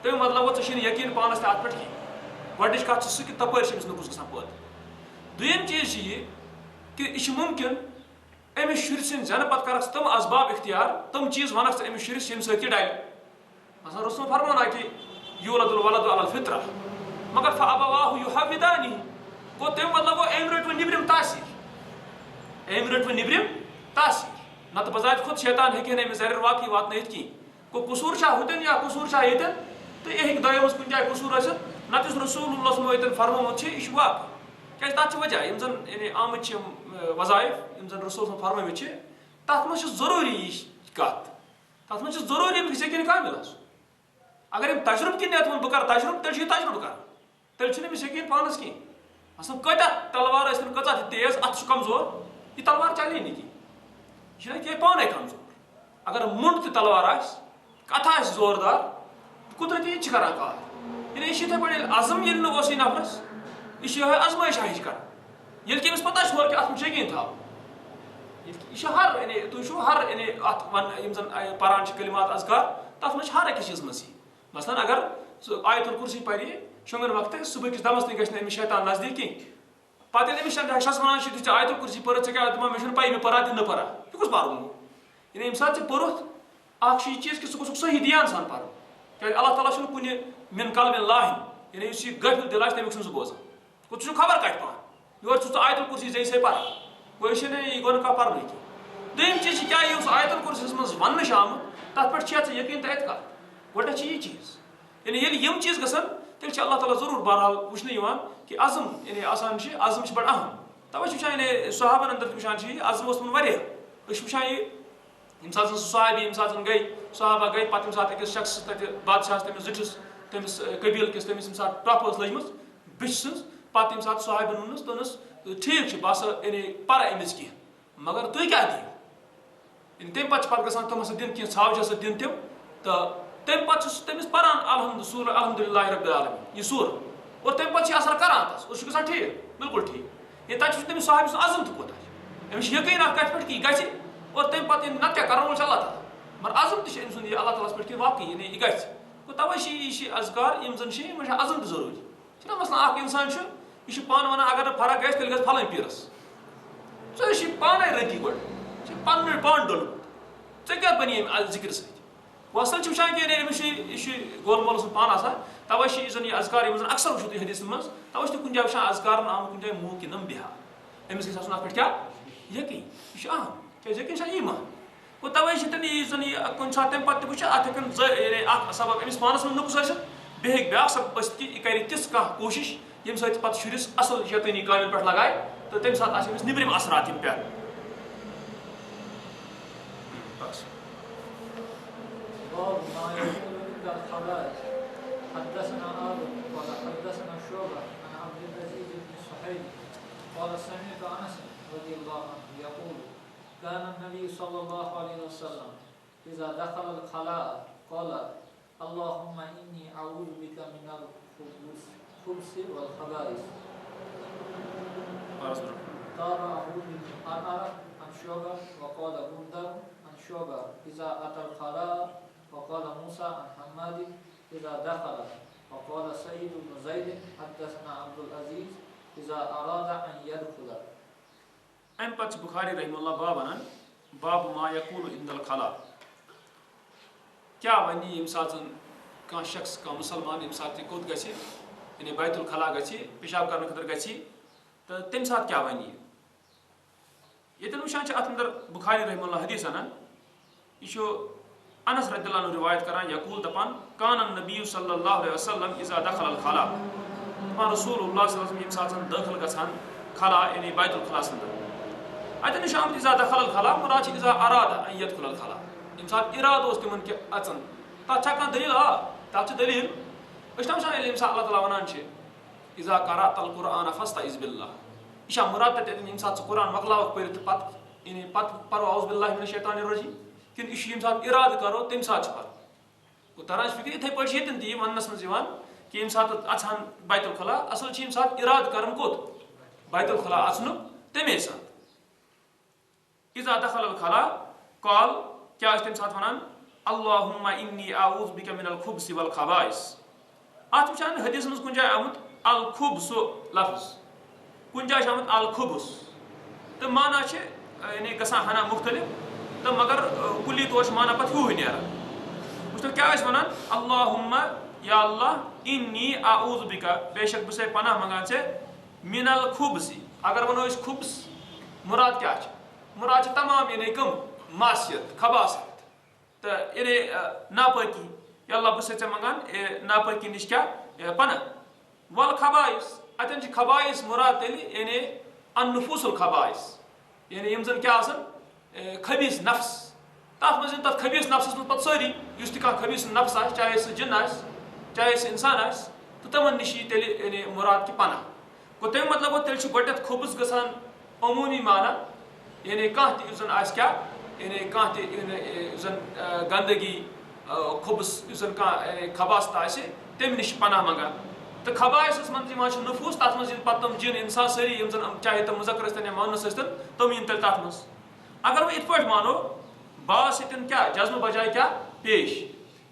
تمیُک مطلب گوٚو ژےٚ چھُے نہٕ یقیٖن پانس تہِ اتھ پٮ۪ٹھ کینٛہہ گۄڈنِچ کتھ چھِ سُہ کہ تپٲرۍ چھِ أمِس نُکُس گژھان پٲدٕ دوٚیِم چیٖز چھِ یہِ کہ یہِ چھُ مُمکِن أمِس شُرۍ سٕنٛدۍ زٮ۪نہٕ پتہٕ کرکھ ژٕ تِم اسباب اختیار تِم چیٖز ونکھ ژٕ أمِس شُرِس ییٚمہِ سۭتۍ یہِ ڈلہِ مثلاً رسول فرمونا کہ یولد الولد علی الفطرہ مگر فابواہ یحودانہ گو تم مطلب گو ایم رٹ و نبرم تاثیر ایم رٹ و نبرم تاثیر نت بذات خود شیطان ہیکہ امس زہر واقعی واتنائت کی کو قصور چھا ہوتن یا قصور چھا یتن تو یہ دۄیو منٛز کُنہِ جایہِ قصور ٲسِتھ نتہٕ یُس رسول اللہ صلی اللہ علیہ وسلم فرمومُت چھُ یہِ چھُ واقع کیازِ تتھ چھُ وجہ یِم زن یعنی آمٕتۍ چھِ وظایف یِم زن رسول صلی فرمٲومٕتۍ چھِ تتھ منٛز چھِ ضروٗری یہِ کتھ تتھ منٛز چھِ ضروٗری أمِس گژھِ یقیٖن کامل آسُن اگر أمۍ تجربہٕ کِنۍ ووٚن بہٕ کرٕ تجربہٕ تیٚلہِ چھُ یہِ تجربہٕ کران تیٚلہِ چھُنہٕ أمِس یقیٖن پانس کینٛہہ مثلاً کۭتیاہ تلوار ٲسۍتن کۭژاہ تہِ تیز اتھ چھُ کمزور یہِ تلوار چلے نہٕ کینٛہہ یہِ چھُنہ کینٛہہ پانے کمزور اگر مُنڈ تہِ تلوار آسہِ کتھ آسہِ زوردار قدرتی یہِ چھِ کران کار یعنی یہ یتھے پٲٹھۍ ییٚلہِ عزم ییٚلہِ نہٕ اوسُے نفرس یہِ چھُ یِہوٚے ازمٲیشا ہِش کران ییٚلہِ کہِ أمِس پتہ چھُ ہورٕ کہِ اتھ منٛز چھُ یقیٖن تھاوُن یہِ چھُ ہر یعنی تُہۍ چھُو ہر یعنی اتھ یِم زن پران چھِ کلمات اذکار تتھ منٛز چھِ ہر أکِس چیٖزس منٛز یہِ مثلاً اگر سُہ آیت الکرسی پرِ شۄنٛگن وقتہٕ صبحٕکِس دمس تہِ گژھِ نہٕ أمِس شیطان نزدیٖک کینٛہہ پتہٕ ییٚلہِ أمِس شخص ونان چھِ ژےٚ آیت الکرسی پٔرٕتھ ژےٚ کیٛاہ دپان مےٚ چھُنہٕ پاے مےٚ پرا کِنہٕ نہٕ پرا یہِ کُس پرُن گوٚو یعنی ییٚمہِ ساتہٕ ژےٚ پوٚرُتھ اکھ چھُ یہِ چیٖز کہِ ژٕ گوٚژھُکھ صحیح دیان سان پرُن کیازِ اللہ تعالیٰ چھُنہٕ کُنہِ من قلبٍ لاہِن یعنی یُس یہِ غٲفِل دِل آسہِ تمیُک چھُنہٕ سُہ بوزان گوٚو ژٕ چھُکھ خبر کتہِ پانہٕ یورٕ چھُ ژٕ آیت الکرسی ژےٚ پران گوٚو یہِ چھُنہٕ یہِ گوٚو نہٕ کانٛہہ پرنٕے کینٛہہ دوٚیِم چیٖز چھِ کیٛاہ یہِ اوس آیت الکرسیَس منٛز وننہٕ چھُ آمُت تتھ پٮ۪ٹھ چھےٚ ژےٚ یقیٖن تہٕ اعتقاد گۄڈنیٚتھ چھِ یہِ چیٖز یعنی ییٚلہِ یِم چیٖز گژھن تیٚلہِ چھُ اللہ تعالیٰ ضروٗر بہرحال وٕچھنہٕ یِوان کہِ عزم یعنی آسان چھِ عزم چھِ بڑٕ اہم توے چھِ وٕچھان یعنی صحابن اندر تہِ وٕچھان چھِ یہِ عزم اوس تِمن واریاہ أسۍ چھِ وٕچھان یہِ ییٚمہِ ساتہٕ زن سُہ صحابی ییٚمہِ ساتہٕ زن گٔے صحابہ گٔے پتہٕ ییٚمہِ ساتہٕ أکِس شخصس تتہِ بادشاہس تٔمِس زٕٹھِس تٔمِس قبیٖل کِس تٔمِس ییٚمہِ ساتہٕ ٹۄپھ ٲس لٔجمٕژ بِچہِ سٕنٛز پتہٕ ییٚمہِ ساتہٕ صحابن ووٚنُس دوٚپنس ٹھیٖک چھُ بہٕ ہسا یعنی پرٕ أمِس کینٛہہ مگر تُہۍ کیٛاہ دِیِو یعنی تمہِ پتہٕ چھِ پتہٕ گژھان تِم ہسا دِنۍ کینٛہہ ژھاوجہِ ہسا دِنۍ تِم تہٕ تمہِ پتہٕ چھُ سُہ تٔمِس پران سورہ الحمدُاللہ ربِ العالمین یہِ سورہ اور تمہِ پتہٕ چھُ یہِ اثر کران تس اور چھُ گژھان ٹھیٖک بالکل ٹھیٖک یعنی تتہِ چھُ تٔمِس صحابی سُنٛد عزم تہِ کوٗتاہ چھُ أمِس چھُ یقیٖن اتھ کتھِ پٮ۪ٹھ کہِ یہِ گژھِ اور تمہِ پتہٕ یعنی نتہٕ کیٛاہ کرن وول چھُ اللہ تعالیٰ مگر عزم تہِ چھُ أمۍ سُنٛد یہِ اللہ تعالیٰ ہس پٮ۪ٹھ کہِ واقعی یعنی یہِ گژھِ گوٚو توے چھِ یہِ چھِ اذکار یِم زن چھِ یِمن چھُ عزم تہِ ضروٗری چھُنہ مثلاً اکھ انسان چھُ یہِ چھُ پانہٕ ونان اگر نہٕ فرق گژھِ تیٚلہِ گژھِ پھلٲنۍ پیٖرس ژٕ چھُے پانے رٔتی گۄڈٕ ژےٚ چھُ پنُن پان ڈوٚلمُت ژےٚ کیٛاہ بنی امہِ ذِکرِ سۭتۍ گوٚو اصل چھِ وٕچھان کہِ أمِس چھُ یہِ چھُ گول مول سُنٛد پان آسان توے چھِ یُس زن یہِ اذکار یِم زن اکثر وٕچھو تُہۍ حدیثن منٛز توے چھِ تُہۍ کُنہِ جایہِ وٕچھان اذکارن آمُت کُنہِ جایہِ موٗقِنم بِہا أمِس گژھِ آسُن اتھ پٮ۪ٹھ کیٛاہ یقیٖن یہِ چھُ اہم کیازِ یقیٖن چھُ ایٖمان گوٚو توے چھِ تیٚلہِ یُس زن یہِ کُنہِ ساتہٕ تمہِ پتہٕ تہِ وٕچھِ اتھ ہٮ۪کن یعنی اکھ سبب أمِس پانس منٛز نۄقُص ٲسِتھ بیٚیہِ ہیٚکہِ بیاکھ سبب ٲسِتھ کہِ یہِ کرِ تِژھ کانٛہہ کوٗشش ییٚمہِ سۭتۍ پتہٕ شُرِس اصل شیطٲنی کامٮ۪ن پٮ۪ٹھ لگایہِ تہٕ تمہِ ساتہٕ آسہِ أمِس نٮ۪برِم اثرات یِم پٮ۪ن باب ما يقول عند الخلائق حدثنا آدم قال حدثنا شعبة عن عبد العزيز بن صهيب قال سمعت أنس رضي الله عنه يقول كان النبي صلى الله عليه وسلم إذا دخل الخلاء قال اللهم إني أعوذ بك من الخبث والخبائث تابعه بن عمر عن شعبة وقال غندر عن شعبة إذا أتى الخلاء وقال موسى عن حماد إذا دخل وقال سعيد بن زيد حدثنا عبد العزيز إذا أراد أن يدخل. أم پتہ بخاری رحمہ اللہ باب ونان باب ما یقول عند الخلا کیا ونی ییٚمہِ ساتہٕ کانٛہہ شخص کانٛہہ مُسلمان ییٚمہِ ساتہٕ یہِ کوٚت گژھِ یعنی بیت الخلا گژھِ پیشاب کرنہٕ خٲطرٕ گژھِ تہٕ تمہِ ساتہٕ کیٛاہ ونہِ ییٚتٮ۪ن وٕچھان چھِ اتھ اندر بخاری رحمہ اللہ حدیث انان یہِ چھُ انس رضی اللہ عنہ روایت کران یقول دپان کان النبی صلی اللہ علیہ وسلم اذا دخل الخلا دپان رسول اللہ صلی اللہ علیہ وسلم ییٚمہِ ساتہٕ زن دٲخل گژھان خلا یعنی بیت الخلاس اندر اتٮ۪ن چھُ آمُت اذا دخل الخلا مراد چھِ اذا اراد ان يدخل الخلا ییٚمہِ ساتہٕ ارادٕ اوس تِمن کہِ اژن تتھ چھا کانٛہہ دلیٖل آ تتھ چھِ دلیٖل أسۍ چھِ وٕچھان ییٚلہِ ییٚمہِ ساتہٕ اللہ تعالیٰ ونان چھِ اذا قرأت القرآن فاستعذ بالله یہِ چھا مراد تتٮ۪ن ییٚمہِ ساتہٕ ژٕ قرآن مۄکلاوکھ پٔرِتھ تہٕ پتہٕ یعنی پتہٕ پرو اعوذ باللہ من الشیطان الرجیم کِنہٕ یہِ چھُ ییٚمہِ ساتہٕ ارادٕ کرو تمہِ ساتہٕ چھُ پرُن گوٚو تران چھِ فِکرِ یِتھٕے پٲٹھۍ چھِ ییٚتٮ۪ن تہِ یہِ وننس منٛز یِوان کہِ ییٚمہِ ساتہٕ اژہن بیت الخلا اصل چھِ ییٚمہِ ساتہٕ ارادٕ کرن کوٚت بیت الخلا اژنُک تمے ساتہٕ اذا دخل الخلا قال کیٛاہ ٲسۍ تمہِ ساتہٕ ونان اللهم إني أعوذ بك من الخبث والخبائث اتھ وٕچھان حدیثس منٛز کُنہِ جایہِ آمُت الخبث لفظ کُنہِ جایہِ چھُ آمُت الخبث تہٕ معنا چھِ یعنی گژھان ہنا مختلف تہٕ مگر کُلی طور چھُ معنا پتہٕ ہیوٗے نیران وٕچھتو کیٛاہ ٲسۍ ونان اللهم یا اللہ انی اعوذ بکا بے شک بہ پناہ منگان من الخبث اگر ونو اس خبث مراد کیا مراد تمام یعنی کم معصیت خباثت تو یعنی ناپاکی یا اللہ بہ منگان ناپاکی نش کیا پناہ والخبائث اتن خبائث مراد تیل یعنی النفوس الخبائث یعنی یم زن کیا آسن خبیث نفس تر مز تر خبیث نفسس من پتہ ساری اس تہ خبیث نفس آ چاہے سہ جن آس چاہے سہ انسان آس تو تمن نش تیل یعنی مراد کہ پناہ گو تم مطلب گو تیل گۄڈنیتھ خبث گژھان عمومی مانا یعنی کانٛہہ تہِ یُس زن آسہِ کیا یعنی کانٛہہ تہِ یُس زن گندگی خبث یُس زن کانٛہہ خباثت آسہِ تمہِ نش پناہ منگان تو خبائثس من یوان نفوس تر مز پتہ تم جن انسان ساری یم زن چاہے تم مذکر ٲسۍتن یا مؤنث ٲسۍتن تم ین تیل تر مز اگر وہ ات پٲٹھۍ مانو با سۭتۍ کیا جزمہٕ بجائے کیا پیش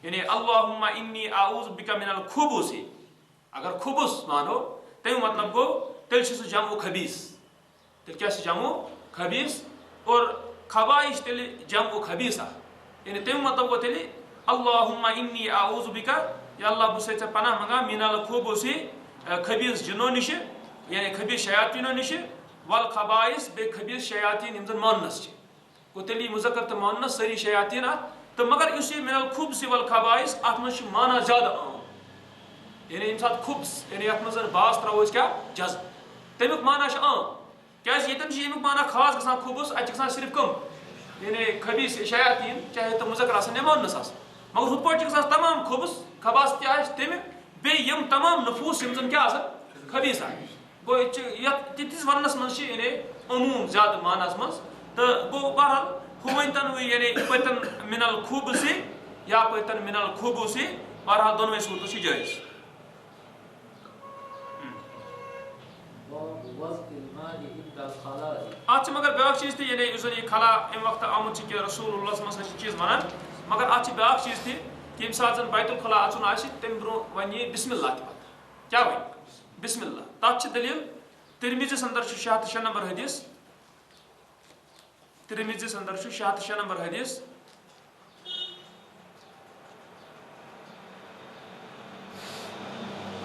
یعنی اللہم انی اعوذ بک من الخبث اگر خبث مانو تمیُک مطلب گو تیل چھ سہ جمع خبیث تیل کیا جمع خبیث اور خبائث تیل جمع خبیثہ یعنی تمیُک مطلب گو تیل اللہم انی اعوذ بک یا اللہ بہ پناہ منگان من الخبث خبیث جنو نش یعنی خبیث شیاطینو نش والخبائث بے خبیث شیاطین یم زن مؤنث چھ گو تیلی مذکر تو مؤنث ساری شیاطین تو مگر اس من الخبث والخبائث ات مز مانا زیادہ عام یعنی یم سات خبث یعنی ات مز باس ترو کیا جزم تمیک مانا عام کیاز یتن یمیک مانا خاص گژھان خبث ات گژھان صرف کم یعنی خبیث شیاطین چاہے تو مذکر آسن یا مؤنث آسن مگر ہُتھ پٲٹھۍ گژھان تمام خبث خباثت کیا آسہِ تمہِ بیٚیہِ یم تمام نفوس یم زن کیا آسن خبیث آسن گو یتھ تِتھِس وننس منٛز چھِ یعنی عموم زیادٕ مانس منٛز تہٕ گوٚو بہرحال ہُہ ؤنۍتن وۄنۍ یعنی یِتھ پٲٹھۍ من الخبث یا پٲٹھۍ من الخبث بہرحال دۄنوے صوٗرتہٕ چھِ جٲیز اتھ مگر بیاکھ چیز تہِ یعنی یُس زن یہ خلا امہِ وقتہٕ آمُت چھِ کہِ رسول اللہ ہس چھِ چیٖز ونان مگر اتھ بیاکھ چیز تہِ کہ ییٚمہِ ساتہٕ زن بیت الخلا اژُن آسہِ تمہِ برونٛہہ ونہِ بسم اللہ تہِ پتہٕ کیاہ ونہِ بسم اللہ تتھ چھِ دلیٖل ترمذیس اندر چھُ 606 نمبر حدیث ترمذیس اندر چھُ 606 نمبر حدیث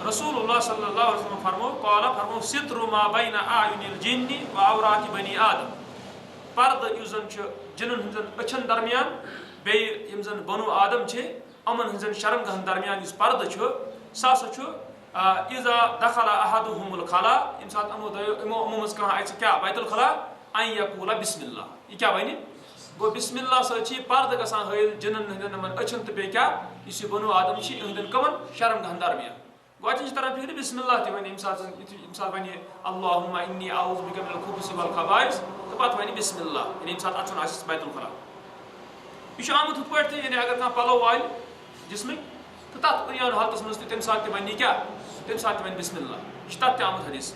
رسول اللہ صلی اللہ علیہ وسلم فرمو ستر ما بین اعین الجن و عورات بنی آدم پردٕ یُس زن چھُ جنن ہٕنٛزن أچھن درمیان بیٚیہِ یِم زن بنو آدم چھِ یِمن ہٕنٛزن شرمگاہن درمیان یُس پردٕ چھُ سُہ ہسا چھُ اذا دخل احدهم الخلا ییٚمہِ ساتہٕ یِمو منٛز کانٛہہ اژِ کیاہ بیت الخلا ان یقول بسم اللہ یہِ کیاہ ونہِ گوٚو بسم اللہ سۭتۍ چھِ پردٕ گژھان حٲیل جنن ہٕنٛدٮ۪ن یِمن أچھن تہٕ بیٚیہِ کیاہ یُس یہِ بنو آدم چھِ یِہنٛدٮ۪ن کمن شرمگاہن درمیان گوٚو اتٮ۪ن چھِ تران فکرِ بسم اللہ تہِ ونہِ ییٚمہِ ساتہٕ ونہِ اللہم انی اعوذ بک من الخبث والخبائث تہٕ پتہٕ ونہِ بسم اللہ یعنی ییٚمہِ ساتہٕ اژُن آسٮ۪س بیت الخلا یہ چھُ آمُت ہُتھ پٲٹھۍ تہِ یعنی اگر کانٛہہ پلو والہِ جسمٕکۍ تہٕ تتھ عریان حالتس منٛز تہِ تمہِ ساتہٕ تہِ ونہِ کیاہ تمہِ ساتہٕ تہِ ونہِ بسم اللہ یہ چھُ تتھ تہِ آمُت حدیث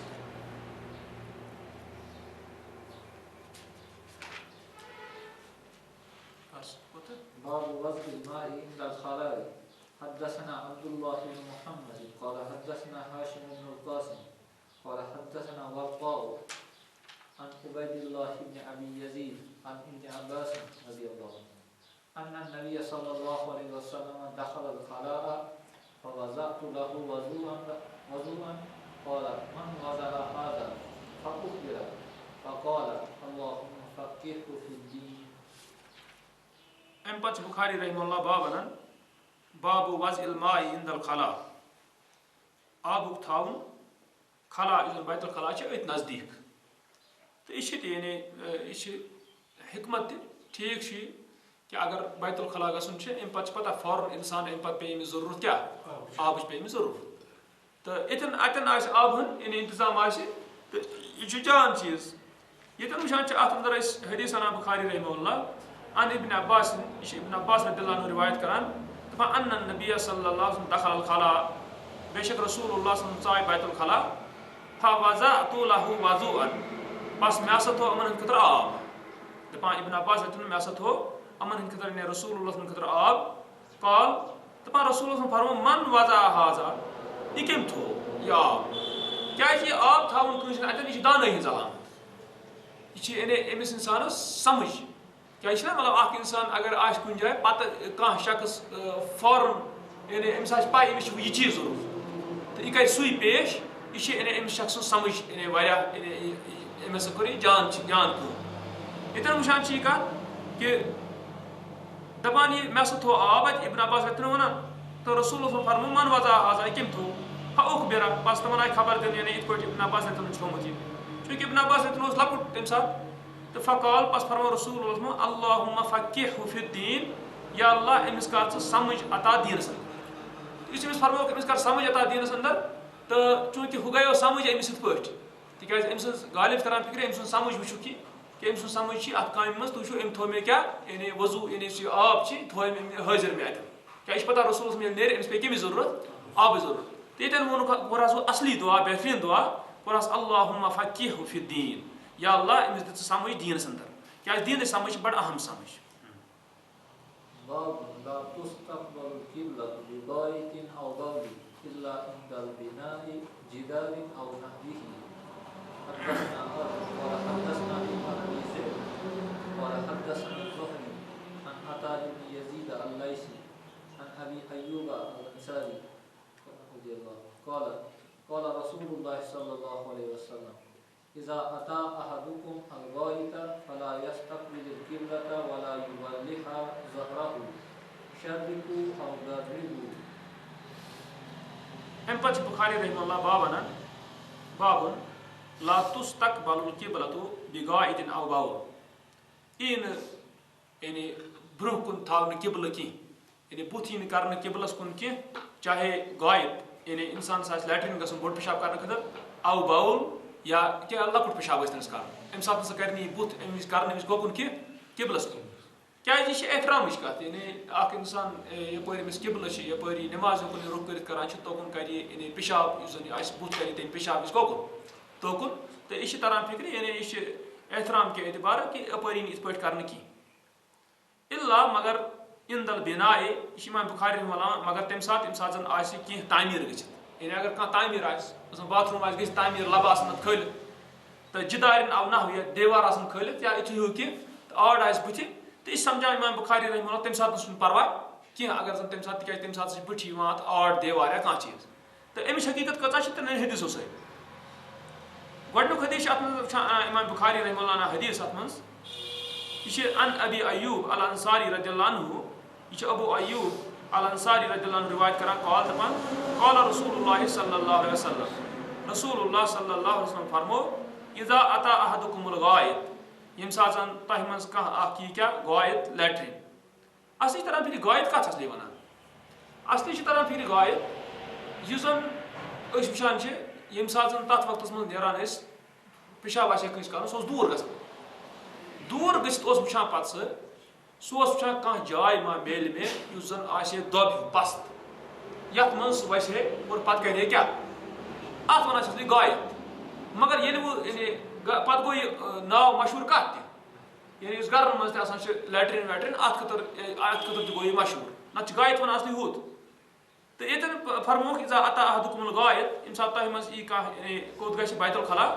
باب وضع الماء عند الخلاء حدثنا عبد الله بن محمد قال حدثنا هاشم بن القاسم قال حدثنا وقاء عن عبيد الله بن ابي يزيد عن ابن عباس رضي الله عنه ان النبي صلى الله عليه وسلم دخل الخلاء فوضعت له وضوءا قال من وضع هذا فأخبر فقال اللهم فقهه في الدين ام پتہ بخاری رحمہ اللہ باب ونان باب وضع الماء عند الخلا آبُک تھاوُن خلا یُس بیت الخلا چھِ أتھۍ نزدیٖک تہٕ یہِ چھِ تہِ یعنی یہِ چھِ حکمت تہِ ٹھیٖک چھُ یہِ کہ اگر بیت الخلا گژھُن چھُ امہِ پتہٕ چھِ پتہ فوراً انسان امہِ پتہٕ پیٚیہِ أمِس ضروٗرت کیاہ آبٕچ پیٚیہِ أمِس ضروٗرت تہٕ اتٮ۪ن آسہِ آبہٕ ہُنٛد یعنی انتظام آسہِ تہٕ یہِ چھُ جان چیٖز ییٚتٮ۪ن وٕچھان چھِ اتھ اندر أسۍ حدیث انان بخاری رحمہ اللہ عن ابن عباس یہ چھِ ابن عباس رضی اللہ عنہ روایت کران دپان ان النبی صلی اللہ علیہ وسلم دخل الخلا بے شک رسول اللہ صلی اللہ علیہ وسلم ژاے بیت الخلا فوضعت له وضوءا بس مےٚ ہسا تھوٚو یِمن ہٕنٛدِ خٲطرٕ آب دپان ابن عباس دپان مےٚ ہسا تھوٚو یِمن ہٕنٛدِ خٲطرٕ یعنی رسول اللہ سٕنٛدِ خٲطرٕ آب قال دپان رسول اللہ فرمو من وضع هذا یہِ کٔمۍ تھوٚو یہِ آب کیازِ یہِ آب تھاوُن کٲنٛسہِ اتٮ۪ن یہِ چھِ دانٲیی ہٕنٛز علامت یہِ چھِ یعنی أمِس انسانس سمجھ کیازِ چھُنہ مطلب اکھ انسان اگر آسہِ کُنہِ جایہِ پتہٕ کانٛہہ شخص فوراً یعنی أمِس آسہِ پاے أمِس چھُ یہِ چیٖز ضروٗرت تہٕ یہِ کَرِ سُے پیش یہِ چھِ یعنی أمِس شخص سٕنٛز سَمٕجھ یعنی واریاہ یعنی أمۍ ہسا کوٚر یہِ جان کٲم ییٚتٮ۪ن وٕچھان چھِ یہِ کَتھ کہِ دَپان یہِ مےٚ ہسا تھوٚو آب اَتہِ اِبن عباس چھِنہ وَنان تہٕ رسوٗل صٲبن فرموو من وضع آزا یہِ کٔمۍ تھوٚو فاخبرا بس تِمن آیہِ خبر دِنہٕ یعنی یِتھ پٲٹھۍ اِبن عباس چھُ تھوٚومُت یہِ چوٗنٛکہِ اِبن عباس اوس لۄکُٹ تَمہِ ساتہٕ تہٕ فقال پس فرموو رسوٗل اللہُمَ فقِہہُ فِی الدیٖن یا اللہ أمِس کر ژٕ سمجھ عطا دیٖنس انٛدر یُس أمِس فرمووُکھ أمِس کر سمجھ عطا دیٖنس انٛدر تہٕ چوٗنٛکہِ ہُہ گٔیو سمجھ أمِس یِتھ پٲٹھۍ تِکیازِ أمۍ سٕنٛز غالب چھِ کران فِکرِ أمۍ سُنٛد سمجھ وٕچھو کہِ أمۍ سُنٛد سمجھ چھِ اَتھ کامہِ منٛز تُہۍ وٕچھو أمۍ تھوٚو مےٚ کیٛاہ یعنی وضوٗ یعنی یُس یہِ آب چھِ تھوٚو أمۍ حٲضِر مےٚ اَتٮ۪ن کیٛاہ یہِ چھِ پتہ رسوٗلس ییٚلہِ نیرِ أمِس پیٚیہِ کٔمِچ ضروٗرت آبٕچ ضروٗرت تہٕ ییٚتٮ۪ن ووٚنُکھ کوٚر حظ وۄنۍ اَصلی دُعا بہتریٖن دُعا کوٚر حظ اللہُمَ فقِہہُ فِی الدیٖن یا اللہ أمِس دِ ژٕ سمجھ دیٖنس انٛدر کیٛازِ دیٖنٕچ سمجھ چھِ بڑٕ اہم سمجھ حدثنا قال حدثنا ابن ابي ذئب قال حدثنا الزهري عن عطاء بن يزيد الليثي عن ابي ايوب الانصاري رضي الله قال رسول الله صلى الله عليه وسلم اذا اتى احدكم الغائط فلا يستقبل القبلة ولا يولها ظهره شرقوا او غربوا. امہِ پتہٕ چھُ بُخاری رحمہ اللہ باب وَنان بابُن لا تُستقبل القبلة بغائط او باول یی نہٕ یعنی برونٛہہ کُن تھاونہٕ قبلہٕ کینٛہہ یعنی بُتھ یی نہٕ کرنہٕ قبلس کُن کینٛہہ چاہے غائط یعنی انسانس آسہِ لیٹرین گژھُن بوٚڑ پِشاب کرنہٕ خٲطرٕ او باول یا کینٛہہ لۄکُٹ پِشاب ٲسۍ تٔمِس کرُن اَمہِ ساتہٕ ہسا کرِ نہٕ یہِ بُتھ أمِس کرنہٕ أمِس گوٚکُن کینٛہہ قبلس کُن کیازِ یہِ چھِ احترامٕچ کتھ یعنی اکھ انسان یپٲرۍ أمِس قبلہٕ چھِ یپٲرۍ یہِ نٮ۪ماز یوکُن یہِ رُخ کٔرِتھ کران چھِ توکُن کرِ یہِ یعنی پِشاب یُس زن یہِ آسہِ بُتھ کرِ تٔمۍ پِشاب یُس گوٚکُن توکُن تہٕ یہِ چھِ تران فِکرِ یعنی یہِ چھِ احترام کہِ اعتبارٕ کہِ یپٲرۍ یی نہٕ یِتھ پٲٹھۍ کرنہٕ کینٛہہ الا مگر اِندل بِنایے یہِ چھِ اِمام بُخاری رحمہ اللہ مگر تمہِ ساتہٕ زن آسہِ کینٛہہ تعمیٖر گٔژھِتھ یعنی اگر کانٛہہ تعمیٖر آسہِ زن باتھ روٗم آسہِ گژھِ تعمیٖر لبہٕ آسن اتھ کھٲلِتھ تہٕ جِدارٮ۪ن او نحو یا دیوار آسن کھٲلِتھ یا یِتھُے ہیوٗ کینٛہہ تہٕ آڑ آسہِ بٕتھِ تہٕ یہِ سمجھان اِمام بُخاری رحمہ اللہ تمہِ ساتہٕ چھُنہٕ پرواے کینٛہہ اگر زن تمہِ ساتہٕ تِکیازِ تمہِ ساتہٕ چھِ بٕتھِ یِوان اتھ آڑ دیوار یا کانٛہہ چیٖز تہٕ امِچ حقیٖقت کۭژاہ چھِ ترٛٮ۪ن حدیٖثو سۭتۍ گۄڈنیُک حدیٖث چھُ اتھ منٛز وٕچھان اِمام بُخاری رحمہ اللہ انہٕ حدیٖث اتھ منٛز یہِ چھِ ان ابی ایوب الانصاری رضی اللہ عنہ یہِ چھُ ابو ایوب الانصاری رضی اللہ عنہ رِوایت کران قال دپان قال رسول اللہ صلی اللہ علیہ وسلم رسول اللہ صلی اللہ علیہ وسلم فرمو اذا اتا احدکم الغائط ییٚمہِ ساتہٕ زن تۄہہِ منٛز کانٛہہ اکھ یی کیٛاہ غائط لیٹرین اصلی چھِ تران فِکرِ غائط کتھ اصلی ونان اصلی چھِ تران فِکرِ غائط یُس زن أسۍ وٕچھان چھِ ییٚمہِ ساتہٕ زن تتھ وقتس منٛز نیران ٲسۍ پِشاب آسہِ ہا کٲنٛسہِ کرُن سُہ اوس دوٗر گژھان دوٗر گٔژھِتھ اوس وٕچھان پتہٕ سُہ اوس وٕچھان کانٛہہ جاے ما میلہِ مےٚ یُس زن آسہِ ہے دۄب ہیوٗ پست یتھ منٛز سُہ وسہِ ہے اور پتہٕ کرِ ہے کیٛاہ اتھ ونان چھِ أسۍ غائط مگر ییٚلہِ وۄنۍ یعنی پتہٕ گوٚو یہِ ناو مشہوٗر کتھ تہِ یعنی یُس گرن منٛز تہِ آسان چھِ لیٹرین ویٹرین اتھ خٲطرٕ تہِ گوٚو یہِ مشہوٗر نتہٕ چھِ غائط ونان اصلی ہُتھ تہٕ ییٚتٮ۪ن فرمووُکھ اذا اتا احدکم الغائط ییٚمہِ ساتہٕ تۄہہِ منٛز یی کانٛہہ یعنی کوٚت گژھِ بیت الخلا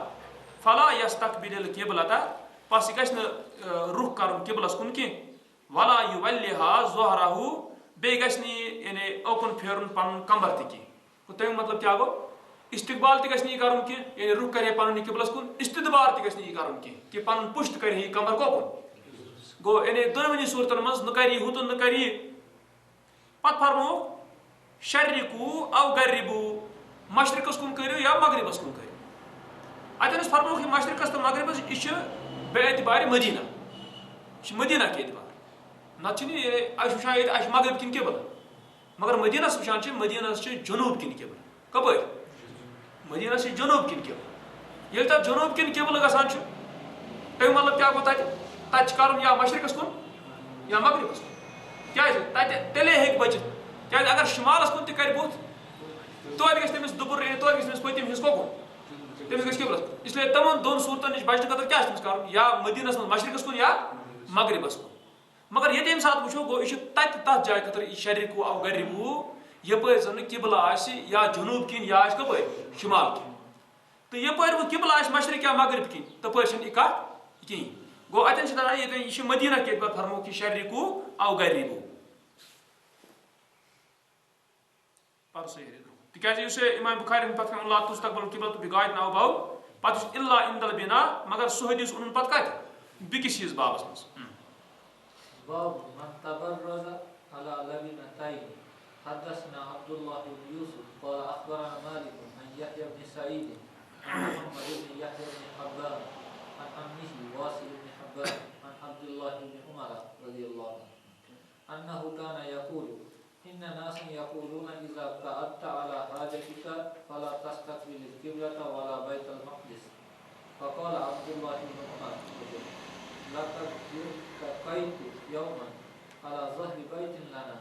فلا یستقبل القبلة پس یہِ گژھِ نہٕ رُخ کرُن قبلس کُن کینٛہہ ولا یولِہا ظہرہُ بیٚیہِ گژھِ نہٕ یہِ یعنی اوکُن پھیرُن پنُن کمبر تہِ کینٛہہ گوٚو تمیُک مطلب کیٛاہ گوٚو استقبال تہِ گژھِ نہٕ یہِ کرُن کینٛہہ یعنی رُخ کرِ ہے پنُن یہِ قبلس کُن استدبار تہِ گژھِ نہٕ یہِ کرُن کینٛہہ کہِ پنُن پُشت کرِ ہے یہِ کمبر کوکُن گوٚو یعنی دۄنوٕنی صوٗرتن منٛز نہ کرِ یہِ ہُتُن نہ کرِ یہِ پتہٕ فرمووُکھ شرقوٗ او غربوٗ مشرقس کُن کٔرِو یا مغربس کُن کٔرِو اتٮ۪ن اوس فرمووُکھ یہِ مشرقس تہٕ مغربس یہِ چھُ بے اعتبارِ مدیٖنہ یہِ چھُ مدیٖنہ کہِ اعتبار نتہٕ چھُنہٕ یہِ أسۍ وٕچھان ییٚتہِ اسہِ چھُ مغرب کِنۍ قبلہٕ مگر مدیٖنس وٕچھان چھِ مدیٖنس چھِ جنوٗب کِنۍ قبلہٕ کپٲرۍ مدیٖنس چھِ جنوٗب کِنۍ قبلہٕ ییٚلہِ تتھ جنوٗب کِنۍ قبلہٕ گژھان چھُ تمیُک مطلب کیٛاہ گوٚو تتہِ چھُ کرُن یا مشرقس کُن یا مغربس کُن کیازِ تتہِ تیٚلے ہیٚکہِ بٔچِتھ کیازِ اگر شمالس کُن تہِ کرِ بُتھ توتہِ گژھِ تٔمِس دُبُر توتہِ گژھِ تٔمِس پٔتِم حِصہٕ کوکُن تٔمِس گژھِ قبلس کُن اسلیے تِمن دۄن صوٗرتن نِش بچنہٕ خٲطرٕ کیٛاہ چھُ تٔمِس کرُن یا مدیٖنس منٛز مشرقس کُن یا مغربس کُن مگر ییٚتہِ ییٚمہِ ساتہٕ وٕچھو گوٚو یہِ چھُ تتہِ تتھ جایہِ خٲطرٕ یہِ شرقوٗ او غربوٗ یپٲرۍ زن نہٕ قبلہٕ آسہِ یا جنوٗب کِنۍ یا آسہِ کپٲرۍ شمال کِنۍ تہٕ یپٲرۍ وۄنۍ قبلہٕ آسہِ مشرق یا مغرب کِنۍ تپٲرۍ چھنہٕ یہِ کتھ کِہینۍ گوٚو اتٮ۪ن چھِ دپان ییٚتٮ۪ن یہِ چھُ مدیٖنہ کہِ اعتبار فرمووُکھ یہِ شرقوٗ او غربوٗ پر صحیح تکیازِ یُس امام بخاری ہُنٛد پتہٕ اللہ تستقبل القبلۃ بغایت ناو باو پتہٕ یُس الا عند البنا مگر سُہ حدیث اوٚنُن پتہٕ کتہِ بیٚکِس چیٖز بابس منٛز باب من تبرز على لبنتين حدثنا عبد الله بن يوسف قال اخبرنا مالك عن يحيى بن سعيد عن محمد بن يحيى بن حبان عن عمه واصل بن حبان عن عبد الله بن عمر رضي الله عنه انه كان يقول ان ناسا يقولون اذا قعدت على حاجتك فلا تستقبل القبلة ولا بيت المقدس فقال عبد الله بن عمر لقد التقيت يوما على ظهر بيت لنا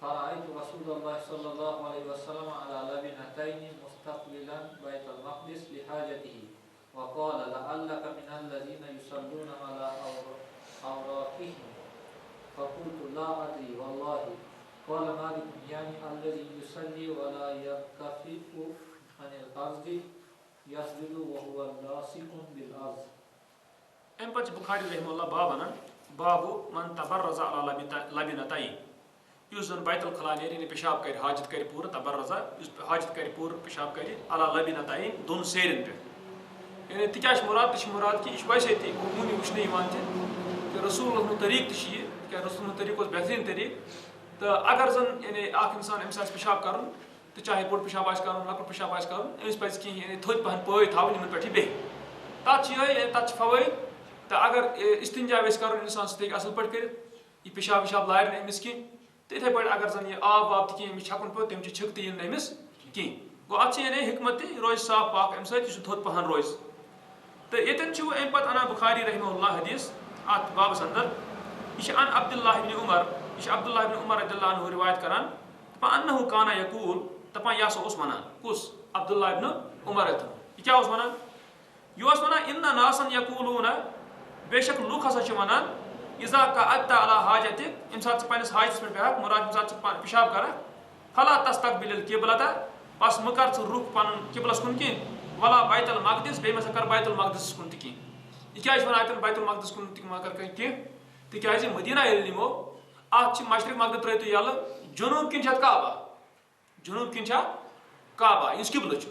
فرأيت رسول الله صلى الله عليه وسلم على لبنتين مستقبلا بيت المقدس لحاجته وقال لعلك من الذين يصلون على أوراقهم فقلت لا أدري والله قال مالك يعني الذي يصلي ولا يرتفع عن الأرض يسجد وهو لاصق بالأرض. امہِ پتہٕ چھِ بخاری رحمہ اللہ باب انان بابو من تبرز علی لبنتین یُس زن بیت الخلا نیرِ یعنی پیشاب کرِ حاجت کرِ پوٗرٕ تبرزا یُس حاجت کرِ پوٗرٕ پیشاب کرِ علی لبنتین دۄن سیرٮ۪ن پٮ۪ٹھ یعنی تہِ کیٛاہ چھِ مُراد تہِ چھِ مُراد کہِ یہِ چھُ ویسے تہِ عموٗمی وٕچھنہٕ یِوان تہِ کہِ رسوٗل ہُنٛد طریٖقہٕ تہِ چھُ یہِ تِکیٛازِ رسوٗل ہُنٛد طریٖقہٕ اوس بہتریٖن طریٖقہٕ تہٕ اگر زن یعنی اکھ اِنسان أمِس آسہِ پیشاب کرُن تہٕ چاہے بوٚڑ پیشاب آسہِ کرُن لۄکُٹ پیشاب آسہِ کرُن أمِس پزِ کینٛہہ یعنی تھوٚد پہن پٲے تھاوٕنۍ یِمن پٮ۪ٹھ یہِ بیٚہہِ تتھ چھِ یِہوٚے تتھ چھِ فوٲیِد تہٕ اگر استنجا ویژھِ کرُن اِنسان سُہ تہِ ہیٚکہِ اصٕل پٲٹھۍ کٔرِتھ یہِ پیشاب وِشاب لارِ نہٕ أمِس کینٛہہ تہٕ یِتھَے پٲٹھۍ اگر زن یہِ آب واب تہِ کینٛہہ أمِس چھکُن پیوٚو تِم چھِ چھِکہٕ تہِ یِن نہٕ أمِس کینٛہہ گوٚو اتھ چھِ یعنی حکمت تہِ یہِ روزِ صاف پاک امہِ سۭتۍ یُس یہِ تھوٚد پہن روزِ تہٕ ییٚتٮ۪ن چھُ امہِ پتہٕ انان بخاری رحمہ اللہ حدیث اتھ بابس اندر یہِ چھِ ان عبداللہ بن عمر یہِ چھِ عبداللہ بن عمر رضی اللہ عنہ روایت کران دپان انہ کانا یقول دپان یہِ ہسا اوس ونان کُس عبداللہ بن عمر یہِ کیٛاہ اوس ونان یہِ اوس ونان ان ناسن یقولون بے شک لُکھ ہسا چھِ ونان اذا قعدت على حاجتک ییٚمہِ ساتہٕ ژٕ پننِس حاجتس پٮ۪ٹھ بیٚہکھ مُراد ییٚمہِ ساتہٕ ژٕ پیشاب کرکھ فلا تستقبل القبلة بس مہ کر ژٕ رُخ پنُن قبلس کُن کینٛہہ ولا بیت المقدس بیٚیہِ مہ سا کر بیت المقدسس کُن تہِ کینٛہہ یہِ کیٛازِ چھِ ونان اتٮ۪ن بیت المقدس کُن تہِ مہ کر کینٛہہ تِکیٛازِ مدیٖنہ ییٚلہِ نِمو اتھ چھِ مشرق مغرب ترٲیِو تُہۍ یَلہٕ جنوٗب کِنۍ چھِ اتھ کعبہ جنوٗب کِنۍ چھِ اتھ کعبہ یُس قبلہٕ چھُ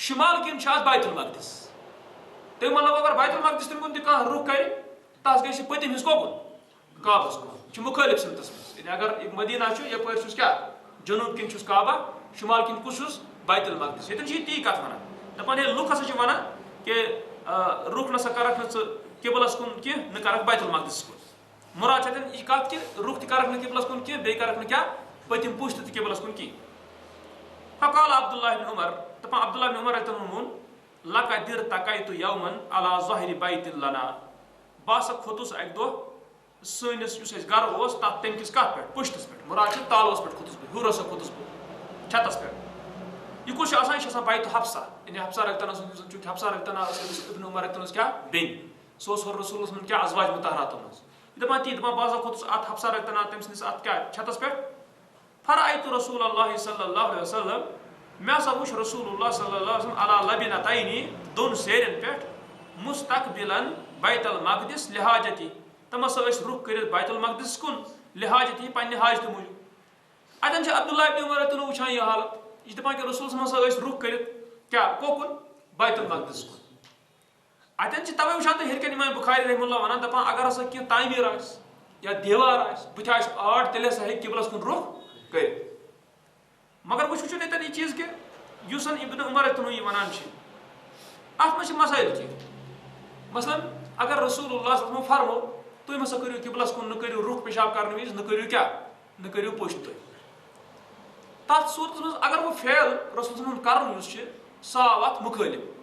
شُمال کِنۍ چھُ اتھ بیت المقدس تمیُک مطلب اگر بیت المقدس تمہِ کُن تہِ کانٛہہ رُخ کرِ تس گژھِ پٔتِم حِصہٕ کوکُن کعبس کُن یہِ چھُ مُخٲلِف سمتس منٛز یعنی اگر مدیٖنہ چھُ یپٲرۍ چھُس کیٛاہ جنوٗب کِنۍ چھُس کعبہ شُمال کِنۍ کُس چھُس بیت المقدس ییٚتٮ۪ن چھِ یہِ تی کتھ ونان دپان ہے لُکھ ہسا چھِ ونان کہِ رُخ نسا کرکھ نہٕ ژٕ قبلس کُن کینٛہہ نہ کرکھ بیت المقدسس کُن مُراد چھِ اتٮ۪ن یہِ کتھ کہِ رُخ تہِ کرکھ نہٕ قبلس کُن کینٛہہ بیٚیہِ کرکھ نہٕ کیٛاہ پٔتِم پُش تہِ قبلس کُن کینٛہہ فقال عبداللہ بن عمر دپان عبداللہ بن عمر اتٮ۪ن ووٚن لقد ارتقیت یوما على ظہرِ بیت لنا بہٕ ہسا کھوٚتُس اکہِ دۄہ سٲنِس یُس اَسہِ گرٕ اوس تتھ تمہِ کِس کتھ پٮ۪ٹھ پُشتس پٮ۪ٹھ مُراد چھُ تالوس پٮ۪ٹھ کھوٚتُس بہٕ ہیوٚر ہسا کھوٚتُس بہٕ چھتس پٮ۪ٹھ یہِ کُس چھُ آسان یہِ چھُ آسان بیتُ حفصہ یعنی حفصہ رقطنا سُنٛد یُس زن چھُ حفصہ رقطنا ٲس أمِس ابن عمر رقطنس کیٛاہ بیٚنہِ سُہ اوس ہُر رسوٗلس منٛز کیٛاہ ازواج مُطہراتو منٛز یہِ دپان تی دپان بہٕ ہسا کھوٚتُس اتھ حفصہ رقطنا تٔمۍ سٕنٛدِس اتھ کیٛاہ چھتس پٮ۪ٹھ فرأیت رسول اللہ صلی اللہ علیہ وسلم مےٚ ہسا وُچھ رسول اللہ صلی اللہ علیہ وسلم علی لبنتین دۄن سیرٮ۪ن پٮ۪ٹھ مستقبلن بیت المقدس لحاجتی تِم ہسا ٲسۍ رُخ کٔرِتھ بیت المقدس کُن لحاجتی پننہِ حاجتہٕ موٗجوٗب اتٮ۪ن چھِ عبداللہ بن عمر اتٮ۪ن وٕچھان یہِ حالت یہِ چھِ دپان کہِ رسول صٲب ہسا ٲسۍ رُخ کٔرِتھ کیٛاہ کوکُن بیت المقدس کُن اتٮ۪ن چھِ تَوے وٕچھان تہٕ ہیٚرِ کَنۍ امام بخاری رحمہ اللہ ونان دپان اگر ہسا کینٛہہ تعمیٖر آسہِ یا دیوار آسہِ بٕتھِ آسہِ آڑ تیٚلہِ ہسا ہیٚکہِ قبلس کُن رُخ کٔرِتھ مگر وٕچھ وٕچھُن ییٚتٮ۪ن یہِ چیٖز کہِ یُس زن ابن عمر اتٮ۪ن یہِ ونان چھِ اتھ منٛز چھِ مسٲیِل کینٛہہ مثلاً اگر رسول اللہ صلی اللہ علیہ وسلم فرمو تُہۍ مہ سا کٔرِو قبلس کُن نہ کٔرِو رُخ پیشاب کرنہٕ وِزِ نہ کٔرِو کیٛاہ نہ کٔرِو پُش تُہۍ تتھ صوٗرتس منٛز اگر وۄنۍ فعل رسول صٲبُن کرُن یُس چھُ سُہ آو اتھ مُخٲلِف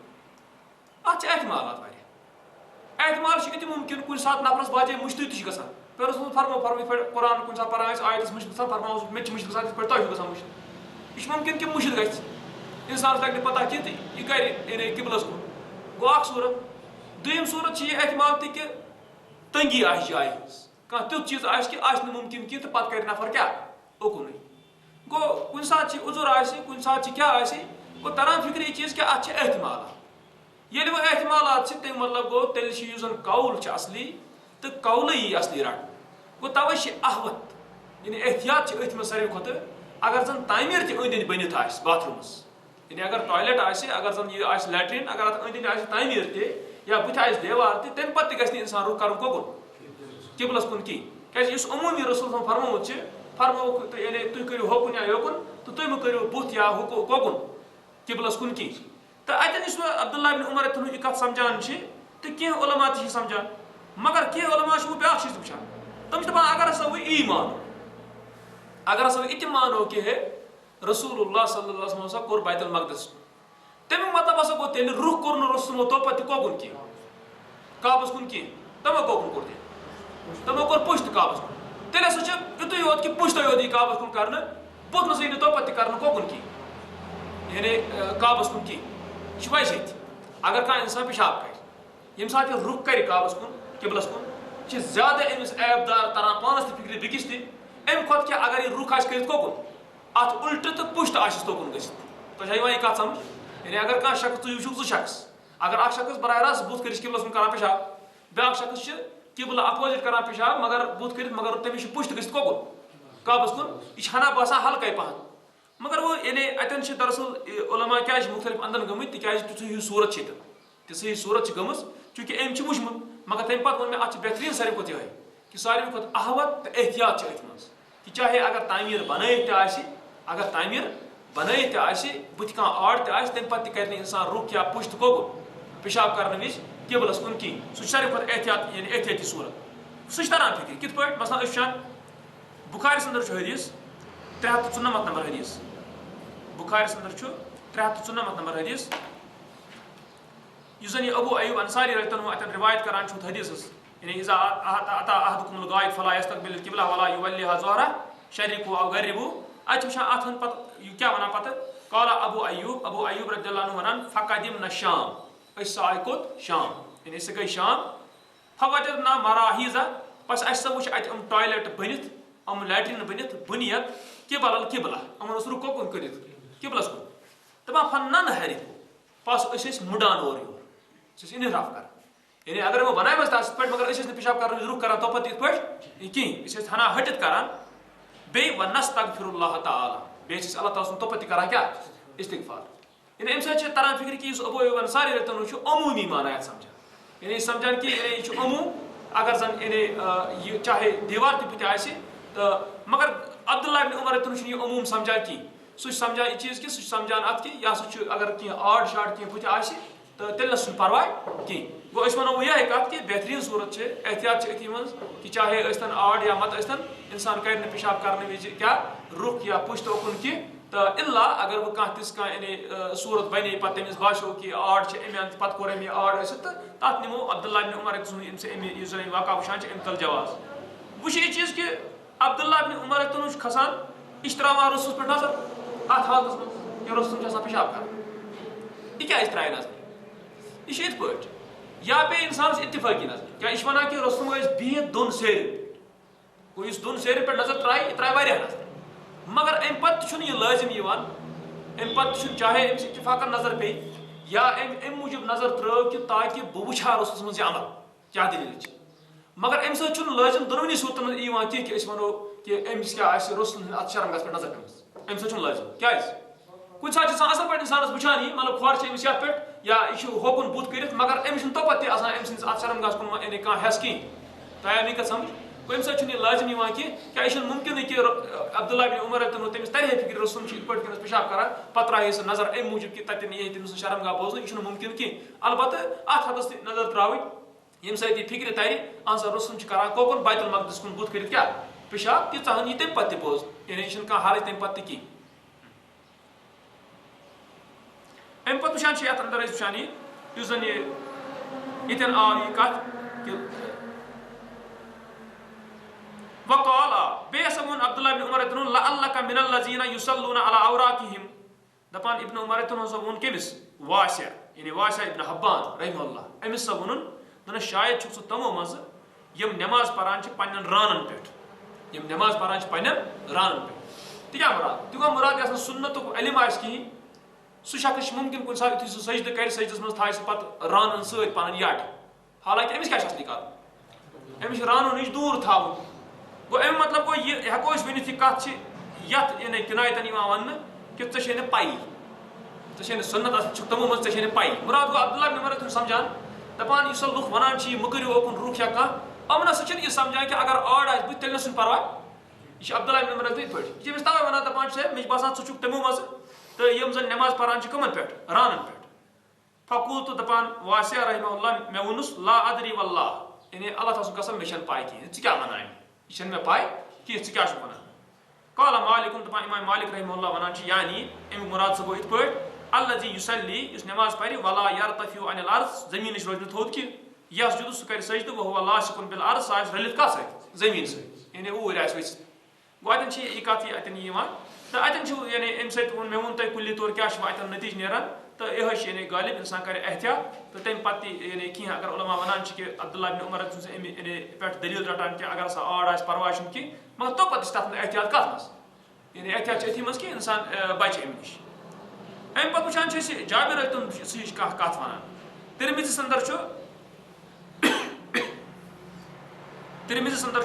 اتھ چھِ احتمالات واریاہ احتمال چھُ یہِ تہِ مُمکِن کُنہِ ساتہٕ نفرس باجے مُشتٕے تہِ چھِ گژھان رسول صٲبُن فرمو یِتھ پٲٹھۍ قرآن کُنہِ ساتہٕ پران آسہِ آیتس مُشت گژھان فرماوُس مےٚ تہِ چھِ مُشت گژھان یِتھ پٲٹھۍ تۄہہِ چھُ گژھان مُشت یہِ چھُ مُمکِن کہِ مُشت گژھِ انسانس لگہِ نہٕ پتہ کینٛہہ تہٕ یہِ کرِ یعنی قبلس کُن گوٚو اکھ صوٗرت دوٚیِم صوٗرت چھِ یہِ احتمال تہِ کہِ تنگی آسہِ جایہِ ہٕنٛز کانٛہہ تیُتھ چیٖز آسہِ کہِ آسہِ نہٕ مُمکِن کینٛہہ تہٕ پتہٕ کرِ نفر کیٛاہ اُکنُے گوٚو کُنہِ ساتہٕ چھِ عُذر آسہِ کُنہِ ساتہٕ چھِ کیٛاہ آسہِ گوٚو تران فِکرِ یہِ چیٖز کہِ اتھ چھِ احتمالات ییٚلہِ وۄنۍ احتمالات چھِ تمیُک مطلب گوٚو تیٚلہِ چھِ یُس زن قول چھُ اصلی تہٕ قولٕے یی اصلی رٹنہٕ گوٚو توے چھِ احوت یعنی احتیاط چھِ أتھۍ منٛز ساروی کھۄتہٕ اگر زن تعمیر تہِ أنٛدۍ أنٛدۍ بٔنِتھ آسہِ باتھروٗمَس یعنی اگر ٹویلیٹ آسہِ اگر زن یہِ آسہِ لیٹریٖن اگر اَتھ أنٛدۍ أنٛدۍ آسہِ تعمیٖر تہِ یا بٕتھِ آسہِ دیوار تہِ تَمہِ پَتہٕ تہِ گژھِ نہٕ اِنسان رُخ کَرُن کوٚکُن قبلَس کُن کِہیٖنۍ کیٛازِ یُس عموٗمی رسول صٲبن فرمومُت چھِ فرمووُکھ تہٕ یعنی تُہۍ کٔرِو ہوکُن یا یوکُن تہٕ تُہۍ مہٕ کٔرِو بُتھ یا کوٚکُن قبلَس کُن کِہیٖنۍ تہٕ اَتٮ۪ن یُس وۄنۍ عبداللہ ابن عمر ہُنٛد یہِ کَتھ سَمجھان چھِ تہٕ کینٛہہ علما تہِ چھِ سَمجھان مگر کینٛہہ علما چھِ وۄنۍ بیٛاکھ چیٖز وٕچھان تِم چھِ دَپان اگر ہسا وۄنۍ یی مانو اگر ہسا وۄنۍ یہِ تہِ مانو کہِ ہے رسول اللہ صلی اللہ علیہ وسلم ہسا کوٚر بیت المقدس تَمیُک مطلب ہسا گوٚو تیٚلہِ رُخ کوٚر نہٕ رسولو توپَتہٕ تہِ کوٚکُن کینٛہہ کعبَس کُن کینٛہہ تِمو کوٚکُن کوٚر تیٚلہِ تِمو کوٚر پٔشت کعبَس کُن تیٚلہِ ہسا چھِ یُتُے یوت کہِ پٔشتٕے یوت یی کعبَس کُن کرنہٕ بُتھ نسا یی نہٕ توپَتہٕ تہِ کرنہٕ کوٚکُن کینٛہہ یعنی کعبَس کُن کینٛہہ یہِ چھُ ویسے تہِ اگر کانٛہہ اِنسان پِشاب کرِ ییٚمہِ ساتہٕ یہِ رُخ کرِ کعبَس کُن قبلَس کُن چھِ زیادٕ أمِس عیب دار تران پانَس تہِ فِکرِ بیٚکِس تہِ اَمہِ کھۄتہٕ کہِ اگر یہِ رُخ آسہِ کٔرِتھ کوٚکُن اَتھ اُلٹہٕ تہٕ پُشت آسٮ۪س توکُن گٔژھِتھ تۄہہِ چھا یِوان یہِ کَتھ سَمجھ یعنی اگر کانٛہہ شخص تُہۍ وٕچھِو زٕ شخص اگر اکھ شخص براہ راست بُتھ کٔرِتھ قبلَس کُن کران پِشاب بیٛاکھ شخص چھِ قبلہٕ اپوزِٹ کران پِشاب مگر بُتھ کٔرِتھ مگر تٔمِس چھِ پُشت گٔژھِتھ کوٚکُن کعبَس کُن یہِ چھِ ہنا باسان ہلکَے پَہَن مگر وۄنۍ یعنی اَتٮ۪ن چھِ دراصل علما کیٛازِ چھِ مُختٔلِف اَندَن گٔمٕتۍ تِکیٛازِ تِژھٕے ہِش صوٗرت چھِ ییٚتٮ۪ن تِژھٕے ہِش صوٗرت چھِ گٔمٕژ چوٗنٛکہِ أمۍ چھِ وٕچھمُت مگر تَمہِ پَتہٕ ووٚن مےٚ اَتھ چھِ بہتریٖن ساروی کھۄتہٕ یِہوٚے کہِ ساروی کھۄتہٕ احوت تہٕ احتیاط چھِ أتھۍ منٛز کہِ چاہے اگر تعمیٖر بَنٲیِتھ تہِ آسہِ اگر تعمیٖر بَنٲیِتھ تہِ آسہِ بٕتھِ کانٛہہ آڑ تہِ آسہِ تَمہِ پَتہٕ تہِ کَرِ نہٕ اِنسان رُخ یا پُشت کوٚکُن پِشاب کَرنہٕ وِزِ قبلَس کُن کِہیٖنۍ سُہ چھُ ساروی کھۄتہٕ احتیاط یعنی احتیاطی صوٗرت سُہ چھِ تران فِکرِ کِتھ پٲٹھۍ مثلاً أسۍ وٕچھان بُخارِیَس اَندَر چھُ حدیٖث 394 نمبر حدیٖث بُخارِیَس اَندَر چھُ 394 نمبر حدیٖث یُس زَن یہِ ابوٗ ایوٗب انصاری رضی اللہ عنہ اَتٮ۪ن رِوایت کران چھُ حدیٖثَس یعنی اِذا اتا احدکم الغائط فلا یستقبل القبلہ ولا یولیہا ظہرہ شرقہ او غربہ اَتہِ چھِ وٕچھان اَتھ پَتہٕ یہِ کیٛاہ وَنان پَتہٕ قال ابوٗ ایوٗب رضی اللہ عنہ وَنان فقدمنا شام أسۍ سا آے کوٚت شام یعنی أسۍ گٔے شام فوجدنا مراحیٖزا بس اَسہِ ہسا وٕچھ اَتہِ یِم ٹویلیٹ بٔنِتھ یِم لیٹریٖن بٔنِتھ بُنیت قبل القبلہ یِمن اوس رُخ کوٚکُن کٔرِتھ قبلَس کُن دَپان فننہرِ بس أسۍ ٲسۍ مُڑان اورٕ یورٕ أسۍ ٲسۍ اِنحراف کران یعنی اگر یِمو بنایمَژ تہِ آسہِ یِتھ پٲٹھۍ مگر أسۍ ٲسۍ نہٕ پِشاب کرنہٕ وِزِ رُخ کران توپَتہٕ یِتھ پٲٹھۍ کِہیٖنۍ أسۍ ٲسۍ ہنا ہٹِتھ کران بیٚیہِ ونستغفر اللہ تعالیٰ بیٚیہِ ٲسۍ أسۍ اللہ تعالیٰ سُنٛد توپَتہٕ تہِ کران کیٛاہ استغفار یعنی اَمہِ سۭتۍ چھِ تران فِکرِ کہِ یُس ابوٗ ایوٗب انصاری رضی اللہ عنہ چھُ عموٗمی معنی اَتھ سَمجھان یعنی سَمجھان کہِ یعنی یہِ چھُ عموٗم اگر زن یعنی یہِ چاہے دیوار تہِ بٕتھِ آسہِ تہٕ مگر عبداللہ ابن عمر رضی اللہ عنہ چھُنہٕ یہِ عموٗم سَمجھان کِہیٖنۍ سُہ چھُ سَمجھان یہِ چیٖز کہِ سُہ چھُ سَمجھان اَتھ کہِ یہِ ہسا چھُ اگر کینٛہہ آڑ شاڑ کینٛہہ بٕتھِ آسہِ تہٕ تیٚلہِ نہ چھُنہٕ پرواے کِہیٖنۍ گوٚو أسۍ وَنو وۄنۍ یِہوٚے کَتھ کہِ بہتریٖن صوٗرت چھِ احتیاط چھِ أتھی منٛز کہِ چاہے ٲسۍتن آڑ یا مت ٲسۍتن اِنسان کَرِ نہٕ پِشاب کرنہٕ وِزِ کیٛاہ رُخ یا پُشت اوکُن کینٛہہ تہٕ اِلا اگر وۄنۍ کانٛہہ تِژھ کانٛہہ یعنی صوٗرت بَنے پَتہٕ تٔمِس باسیو کہِ آڑ چھِ اَمہِ اَندٕ تہٕ پَتہٕ کوٚر أمۍ یہِ آڑ ٲسِتھ تہٕ تَتھ نِمو عبداللہ ابن عمر سُنٛد أمۍ یُس زَن یہِ واقعہ وٕچھان چھِ أمۍ تَل جواز وۄنۍ چھُ یہِ چیٖز کہِ عبداللہ ابن عمر رضی اللہ عنہ چھُ کھسان یہِ چھُ ترٛاوان رسوٗلَس پٮ۪ٹھ نظر اَتھ حالتَس منٛز کہِ رسول چھُ آسان پِشاب کران یہِ کیٛازِ ترٛایہِ نظر یہِ چھُ یِتھ پٲٹھۍ یا بیٚیہِ اِنسانَس اِتفٲقی نظر کیٛاہ یہِ چھُ وَنان کہِ رسول ٲسۍ بِہِتھ دۄن سیرٮ۪ن پٮ۪ٹھ گوٚو یُس دۄن سیرٮ۪ن پٮ۪ٹھ نظر ترٛایہِ یہِ ترٛایہِ واریاہ نظر مگر اَمہِ پَتہٕ تہِ چھُنہٕ یہِ لٲزِم یِوان اَمہِ پَتہٕ تہِ چھُنہٕ چاہے أمِس اِتفاقن نظر پیٚیہِ یا أمۍ اَمہِ موٗجوٗب نظر ترٛٲو کہِ تاکہِ بہٕ وٕچھِ ہا رسولَس منٛز یہِ عمل کیٛاہ دٔلیٖل چھِ مگر اَمہِ سۭتۍ چھُنہٕ لٲزِم دۄنوٕنی صوٗرتن منٛز یِوان کینٛہہ کہِ أسۍ وَنو کہِ أمِس کیٛاہ آسہِ رسول سٕنٛدِس اَتھ شرمگاہَس پٮ۪ٹھ نظر پیٚمٕژ اَمہِ سۭتۍ چھُنہٕ لٲزِم کیٛازِ کُنہِ ساتہٕ چھُ آسان اَصٕل پٲٹھۍ اِنسانَس وٕچھان یی مطلب کھۄر چھِ أمِس یَتھ پٮ۪ٹھ یا یہِ چھُ ہوکُن بُتھ کٔرِتھ مگر أمِس چھُنہٕ توپَتہٕ تہِ آسان أمۍ سٕنٛدِس اَتھ شرمگاہَس کُن یعنی کانٛہہ حٮ۪س کِہیٖنۍ تۄہہِ آیہِ مےٚ کَتھ سَمجھ گوٚو اَمہِ سۭتۍ چھُنہٕ یہِ لٲزِم یِوان کینٛہہ کیٛاہ یہِ چھُنہٕ مُمکِنٕے کہِ عبداللہ ابن عمر رضی اللہ عنہ تٔمِس تَرِ ہے فِکرِ رسول چھُ یِتھ پٲٹھۍ کٔنۍ پِشاب کران پَتہٕ ترٛایہِ ہے سُہ نظر اَمہِ موٗجوٗب کہِ تَتٮ۪ن یی ہے تٔمۍ سُنٛد شرمگاہ بوزنہٕ یہِ چھُنہٕ مُمکِن کینٛہہ البتہٕ اَتھ حدس تہِ نظر ترٛاوٕنۍ ییٚمہِ سۭتۍ یہِ فِکرِ تَرِ اہن سا رسول چھُ کران کوٚکُن بیت المقدس کُن بُتھ کٔرِتھ کیٛاہ پِشاب تیٖژاہ ہن یی تَمہِ پَتہٕ تہِ بوزنہٕ یعنی یہِ چھُنہٕ کانٛہہ حالٕے تَمہِ پَتہٕ تہِ کِہیٖنۍ اَمہِ پَتہٕ وٕچھان چھِ یَتھ اَندر أسۍ وٕچھان یہِ یُس زَن یہِ ییٚتٮ۪ن آو یہِ کَتھ کہِ وقال بیٚیہِ ہسا ووٚن عبداللہ ابن عمر رضی اللہ عنہ لعلک من الذین یصلون علی اوراقہم دَپان ابن عمر رضی اللہ عنہ ہسا ووٚن کٔمِس واسع یعنی واسع ابن حبان رحمہ اللہ أمِس ہسا ووٚنُن دَپان شاید چھُکھ ژٕ تِمو منٛزٕ یِم نٮ۪ماز پَران چھِ پنٛنٮ۪ن رانن پٮ۪ٹھ یِم نٮ۪ماز پَران چھِ پنٛنٮ۪ن رانن پٮ۪ٹھ تہِ کیٛاہ مُراد تہِ گوٚو مُراد یَتھ نہٕ سُنتُک علم آسہِ کِہیٖنۍ سُہ شخص چھُ مُمکِن کُنہِ ساتہٕ یُتھُے سُہ سجدٕ کَرِ سجدَس منٛز تھایہِ سُہ پَتہٕ رانن سۭتۍ پَنٕنۍ یَٹھ حالانکہِ أمِس کیٛاہ چھُ اَصلی کَرُن أمِس چھُ رانو نِش دوٗر تھاوُن گوٚو اَمیُک مطلب گوٚو یہِ ہٮ۪کو أسۍ ؤنِتھ یہِ کَتھ چھِ یتھ یعنی کنایتن یوان وننہٕ کہ ژےٚ چھے نہٕ پایی ژےٚ چھے نہٕ سنت اتھ چھُکھ تِمو منٛز ژےٚ چھے نہٕ پایی مراد گوٚو عبداللہ بن عمر چھُ سمجھان دپان یُس لُکھ ونان چھِ یہِ مہٕ کٔرِو اوکُن رُخ یا کانٛہہ یِمن ہسا چھِنہٕ یہِ سمجھان کہ اگر آڑ آسہِ بٕتھِ تیٚلہِ نہٕ چھُنہٕ پرواے یہ چھُ عبداللہ بن عمر یِتھ پٲٹھۍ یہِ چھِ أمِس تَوَے وَنان دپان چھِ مےٚ چھُ باسان ژٕ چھُکھ تِمو منٛزٕ تہٕ یِم زن نٮ۪ماز پران چھِ کٕمن پٮ۪ٹھ رانن پٮ۪ٹھ فقوٗلتُ دپان واسع رحمہ اللہ مےٚ ووٚنُس لا ادری واللہ یعنی اللہ تعالیٰ سُنٛد قسم مےٚ چھنہٕ پاے کِہیٖنۍ ژٕ کیٛاہ وَنان یہِ چھنہٕ مےٚ پاے کینٛہہ ژٕ کیٛاہ چھُکھ وَنان قال مالکُن دپان امام مالک رحمہ اللہ وَنان چھِ یعنی امیُک مُراد سُہ گوٚو یِتھ پٲٹھۍ الذی یُصلی یُس نٮ۪ماز پرِ ولا یرتفع عن الارض زٔمیٖن نِش روزِ نہٕ تھوٚد کینٛہہ یسجُد سُہ کرِ سجدٕ وهو لاسِکُن بالارض سُہ آسہِ رٔلِتھ کتھ سۭتۍ زٔمیٖن سۭتۍ یعنی اوٗرۍ آسہِ ؤسِتھ گوٚو اَتٮ۪ن چھِ یہِ کتھ اتٮ۪ن یِوان تہٕ اَتٮ۪ن چھُ یعنی اَمہِ سۭتۍ مےٚ ووٚن تۄہہِ کُلہِ طور کیٛاہ چھُ اَتٮ۪ن نٔتیٖجہٕ نیران تہٕ یِہوے چھِ یعنی غالب اِنسان کرِ احتیاط تہٕ تَمہِ پتہٕ تہِ یعنی کینٛہہ اگر علما ونان چھِ کہ عبداللہ بن عمر سٕنٛز اَمہِ یعنی پٮ۪ٹھ دٔلیٖل رٹان کہ اگر ہسا آڑ آسہِ پرواے چھُنہٕ کینٛہہ مگر توپتہٕ چھِ تتھ منٛز احتیاط کتھ منٛز یعنی احتیاط چھِ أتھی منٛز کہ اِنسان بچہِ اَمہِ نِش اَمہِ پتہٕ وٕچھان چھِ أسۍ جابر تُہُنٛد سُہ ہِش کانٛہہ کتھ ونان ترمذی اندر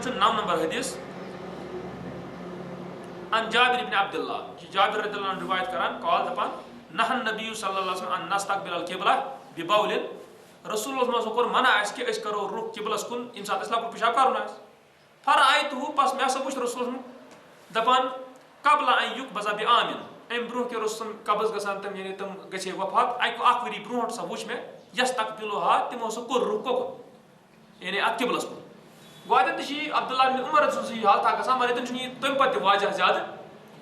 چھُ 9 نمبر حدیث عن جابر بن عبداللہ یہ جابر رضی اللہ عنہ روایت کران قال دپان نہى النبی صلی اللہ علیہ وسلم ان نستقبل القبلہ ببول رسول اللہ کوٚر منع اَسہِ کہ أسۍ کرو رُخ قبلس کُن ییٚمہِ ساتہٕ اَسہِ لۄکُٹ پِشاب کرُن آسہِ فرأیتُہ پس مےٚ ہسا وٕچھ رسول دپان قبل ان یُقبض بعامٍ امہِ برونٛہہ کہِ روٚستُم قبض گژھان تِم یعنی تِم گژھے وفات اکھ ؤری برونٛٹھ ہسا وٕچھ مےٚ یستقبلُہا تِمو ہسا کوٚر رُخ کوٚکُن یعنی اتھ قبلس کُن گوٚو اَتٮ۪ن تہِ چھِ یہِ عبداللہ بن عمر سٕنٛز یہِ حالتہ گژھان مگر اَتٮ۪ن چھُنہٕ یہِ تَمہِ پتہٕ تہِ واجہ زیادٕ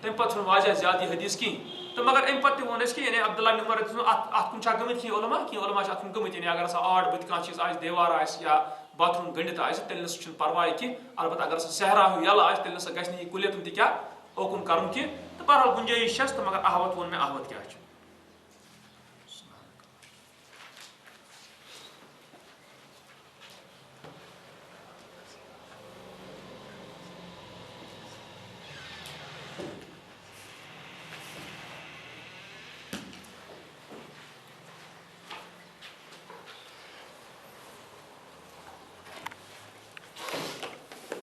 تَمہِ پتہٕ چھُنہٕ واجہ زیادٕ یہِ حدیث کِہیٖنۍ تہٕ مگر اَمہِ پتہٕ تہِ ووٚن اَسہِ کہ یعنی عبداللہ بن عمر سُنٛد اتھ کُن چھا گٔمٕتۍ کینٛہہ علما چھِ اتھ کُن گٔمٕتۍ یعنی اگر ہسا آڑ بٕتھِ کانٛہہ چیٖز آسہِ دیوار آسہِ یا باتھ روٗم گٔنڈِتھ آسہِ تیٚلہِ نسا چھُنہٕ پرواے کینٛہہ البتہ اگر سُہ صحرا ہیوٗ یَلہٕ آسہِ تیٚلہِ نسا گژھِ نہٕ یہِ کُلیتُن تہِ کیٛاہ اوکُن کرُن کینٛہہ تہٕ بہرحال گُنجٲیِش چھس تہٕ مگر احوت ووٚن مےٚ احوت کیٛاہ چھُ